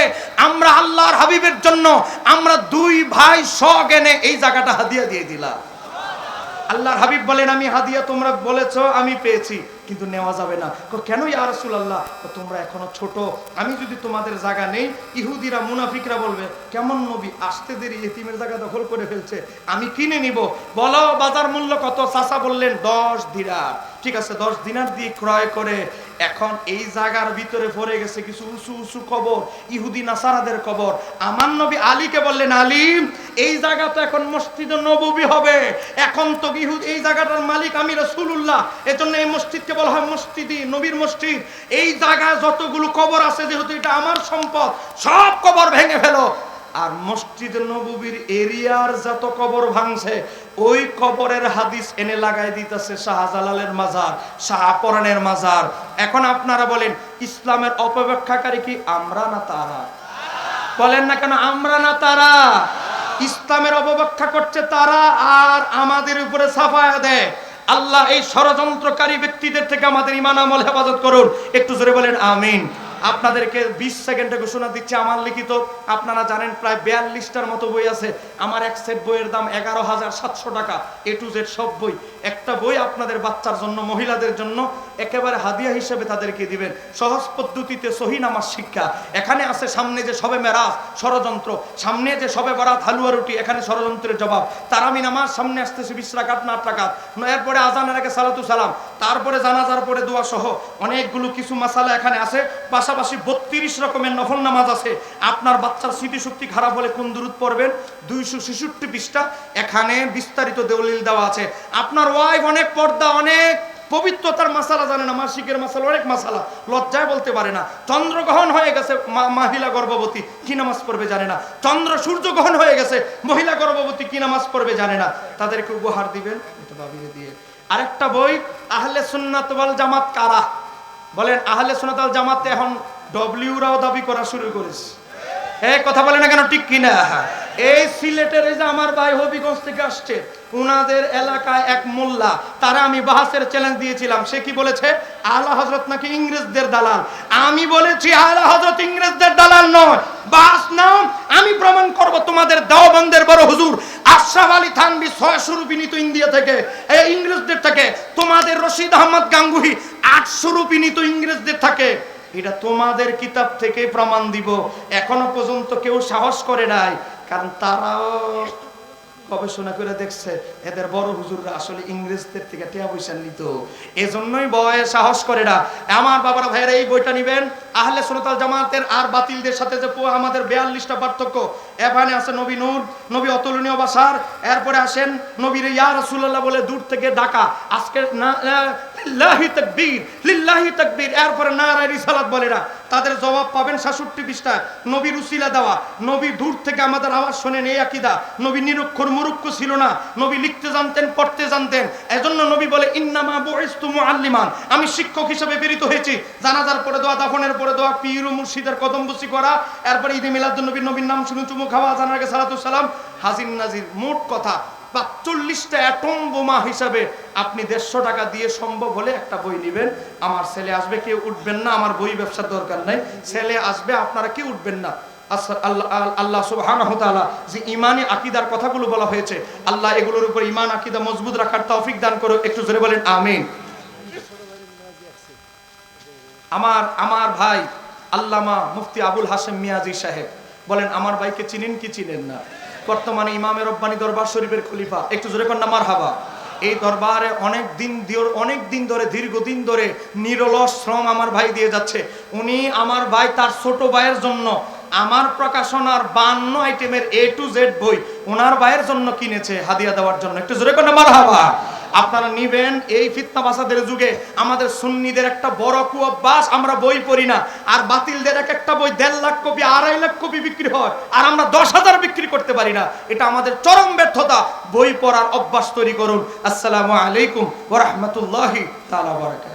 আমরা আল্লাহর হাবিবের জন্য আমরা দুই ভাই সজ্ঞানে এই জায়গাটা হাদিয়া দিয়ে দিলাম। আল্লাহর হাবিব বলেন, আমি হাদিয়া তোমরা বলেছো আমি পেয়েছি, কিন্তু নেওয়া যাবে না। কেন ইয়া রাসূলুল্লাহ? তোমরা এখনো ছোট, আমি যদি তোমাদের জায়গা নেই, ইহুদিরা মুনাফিকরা বলবে কেমন নবী আসতে দেরি এতিমের জায়গা দখল করে ফেলছে, আমি কিনে নিব। বলো বাজার মূল্য কত? চাচা বললেন 10 দিনার। ঠিক আছে, 10 দিনার দিয়ে ক্রয় করে এখন এই জায়গার ভিতরে পড়ে গেছে কিছু উঁচু উঁচু কবর, ইহুদি নাসারাদের কবর। আমার নবী আলীকে বললেন, আলী, এই জায়গা তো এখন মসজিদে নববী হবে, এখন তো এই জায়গাটার মালিক আমি রাসূলুল্লাহ, এজন্য এই মসজিদকে বলা হয় মসজিদি নবীর মসজিদ। এই জায়গায় যতগুলো কবর আছে, যেহেতু এটা আমার সম্পদ, সব কবর ভেঙে ফেলো। আর মসজিদে নববীর এরিয়ার যত কবর ভাঙছে, ওই কবরের হাদিস এনে লাগাই দিতেছে শাহজালালের মাজার, শাহপরানের মাজার। এখন আপনারা বলেন, ইসলামের অপব্যাখ্যাকারী কি আমরা না তারা? বলেন না কেন আমরা না তারা? ইসলামের অপব্যাখ্যা করছে তারা, আর আমাদের উপরে সাফায়া দেয়। আল্লাহ এই ষড়যন্ত্রকারী ব্যক্তিদের থেকে আমাদের ঈমান আমল হেফাজত করুন। একটু জোরে বলেন আমিন। আপনাদেরকে 20 সেকেন্ডে ঘোষণা দিচ্ছি, আমার লিখিত, আপনারা জানেন প্রায় 42টার মতো বই আছে। আমার এক সেট বইয়ের দাম 11,700 টাকা, A to Z সব বই। একটা বই আপনাদের বাচ্চার জন্য, মহিলাদের জন্য একেবারে হাদিয়া হিসেবে তাদেরকে দিবেন। সহজ পদ্ধতিতে সহি নামাজ শিক্ষা। এখানে আছে সামনে যে শবে মেরাজ ষড়যন্ত্র, সামনে যে শবে বরাত হালুয়া রুটি, এখানে ষড়যন্ত্রের জবাব। তারাবি নামাজ সামনে আসতেছে 20 রাকাত না 8 রাকাত, এরপরে আজানের আগে সালাতু সালাম, তারপরে জানাজার পরে দোয়া সহ অনেকগুলো কিছু মাসালা এখানে আছে। পাশাপাশি 32 রকমের নফল নামাজ আছে। আপনার বাচ্চার স্মৃতিশক্তি খারাপ হলে কোন দুরূদ পড়বেন, 266 পৃষ্ঠা এখানে বিস্তারিত দলিল দেওয়া আছে। আপনার ওয়াইফ অনেক পর্দা, অনেক পবিত্রতার মাসালা জানে না, মাসিকের মাসালা, অনেক মাসালা লজ্জায় বলতে পারে না। চন্দ্রগ্রহণ হয়ে গেছে, মহিলা গর্ভবতী, কি নামাজ পড়বে জানে না। সূর্যগ্রহণ হয়ে গেছে, মহিলা গর্ভবতী, কি নামাজ পড়বে জানে না। তাদেরকে উপহার দিবেন এটা ভাবিয়ে দিয়ে। আরেকটা বই, আহলে সুন্নাত ওয়াল জামাত কারা? বলেন আহলে সুন্নাত ওয়াল জামাত এখন ডব্লিউরাও দাবি করা শুরু করেছে। এই কথা বলে না কেন, ঠিক কিনা? এই সিলেটের এই যে আমার ভাই হবিগঞ্জ থেকে আসছে, উনাদের এলাকায় এক মোল্লা, তারা আমি বাহাসের চ্যালেঞ্জ দিয়েছিলাম। সে কি বলেছে? আলা হযরত নাকি ইংরেজদের দালাল। আমি বলেছি আলা হযরত ইংরেজদের দালাল নয়, বাস নাও, আমি প্রমাণ করব তোমাদের দেওবন্দের বড় হুজুর আশরাফ আলী থানভী 600 রুপি নিত ইন্ডিয়া থেকে, এই ইংরেজদের থেকে। তোমাদের রশিদ আহমদ গাঙ্গুহি 800 রুপি নিত ইংরেজদের থেকে। এটা তোমাদের কিতাব থেকে প্রমাণ দিব। এখনো পর্যন্ত কেউ সাহস করে নাই, কারণ তারাও গবেষণা করে দেখছে এদের বড় হুজুররা আসলে ইংরেজদের থেকে টাকা পয়সা নিত, এজন্যই ভয়ে সাহস করে না। আমার বাবারা ভাইয়েরা, এই বইটা নিবেন। আহলে সুন্নাত ওয়াল জামাতের আর বাতিলদের সাথে যে আমাদের 42টা পার্থক্য। এখানে আছে নবী নূর, নবী অতুলনীয় বাসার, এরপরে আসেন নবীর ইয়া রাসূলুল্লাহ বলে দূর থেকে ডাকা। আজকে লিল্লাহি তাকবীর, লিল্লাহি তাকবীর। এরপরে নারায়ে রিসালাত বলে না, তাদের জবাব পাবেন 66 পৃষ্ঠায়। নবীর উসিলা দেওয়া, নবী দূর থেকে আমাদের আওয়াজ শোনেন, এই আকীদা। নবী নিরক্ষর মুরুক্ষ ছিল না, নবী লিখতে জানতেন, পড়তে জানতেন। এজন্য নবী বলে ইন্নামা বুইস্তু মুআল্লিমান, আমি শিক্ষক হিসেবে প্রেরিত হয়েছি। জানাজার পরে দোয়া, দাফনের পরে দোয়া, পীর ও মুর্শিদের কদম বুসি করা, এরপরে ঈদে মিলাদুন নবীর, নবীর নাম শুনে চুমু খাওয়া, জানার আগে সালাতু সালাম, হাজির নাজির। মোট কথা ৪৫টা অ্যাটম বোমা হিসাবে আপনি ১৫০ টাকা দিয়ে সম্ভব হলে একটা বই নেবেন। আমার ছেলে আসবে, কেউ উঠবেন না, আমার বই ব্যবসার দরকার নাই, ছেলে আসবে, আপনারা কেউ উঠবেন না। আল্লাহ সুবহানাহু ওয়া তাআলা যে ঈমানি আকীদার কথাগুলো বলা হয়েছে, আল্লাহ এগুলোর উপর ঈমান আকীদা মজবুত রাখার তৌফিক দান করুন। একটু জোরে বলেন আমিন। আমার ভাই আল্লামা মুফতি আবুল হাশেম মিয়াজি সাহেব বলেন, আমার ভাইকে চিনেন কি চিনেন না? বর্তমানে ইমামে রব্বানী দরবার শরীফের খলিফা। একটু জোরে কন্যা মারহাবা। এই দরবারে অনেক দিন ধরে দীর্ঘদিন ধরে নিরলস শ্রম আমার ভাই দিয়ে যাচ্ছে। উনি আমার ভাই তার ছোট ভাইয়ের জন্য আমার প্রকাশনার 52 আইটেমের A to Z বই ওনার ভাইয়ের জন্য কিনেছে হাদিয়া দেওয়ার জন্য। একটু জোরে কন্যা মারহাবা। আপনারা নিবেন। এই ফিতনা বাসাদের যুগে আমাদের সুন্নিদের একটা বড় কুঅভ্যাস, আমরা বই পড়ি না। আর বাতিলদের এক একটা বই 1.5 লাখ কপি 2.5 লাখ কপি বিক্রি হয়, আর আমরা 10,000 বিক্রি করতে পারি না। এটা আমাদের চরম ব্যর্থতা। বই পড়ার অভ্যাস তৈরি করুন। আসসালামু আলাইকুম ওয়া রাহমাতুল্লাহি তাআলা ওয়া বারাকাতুহু।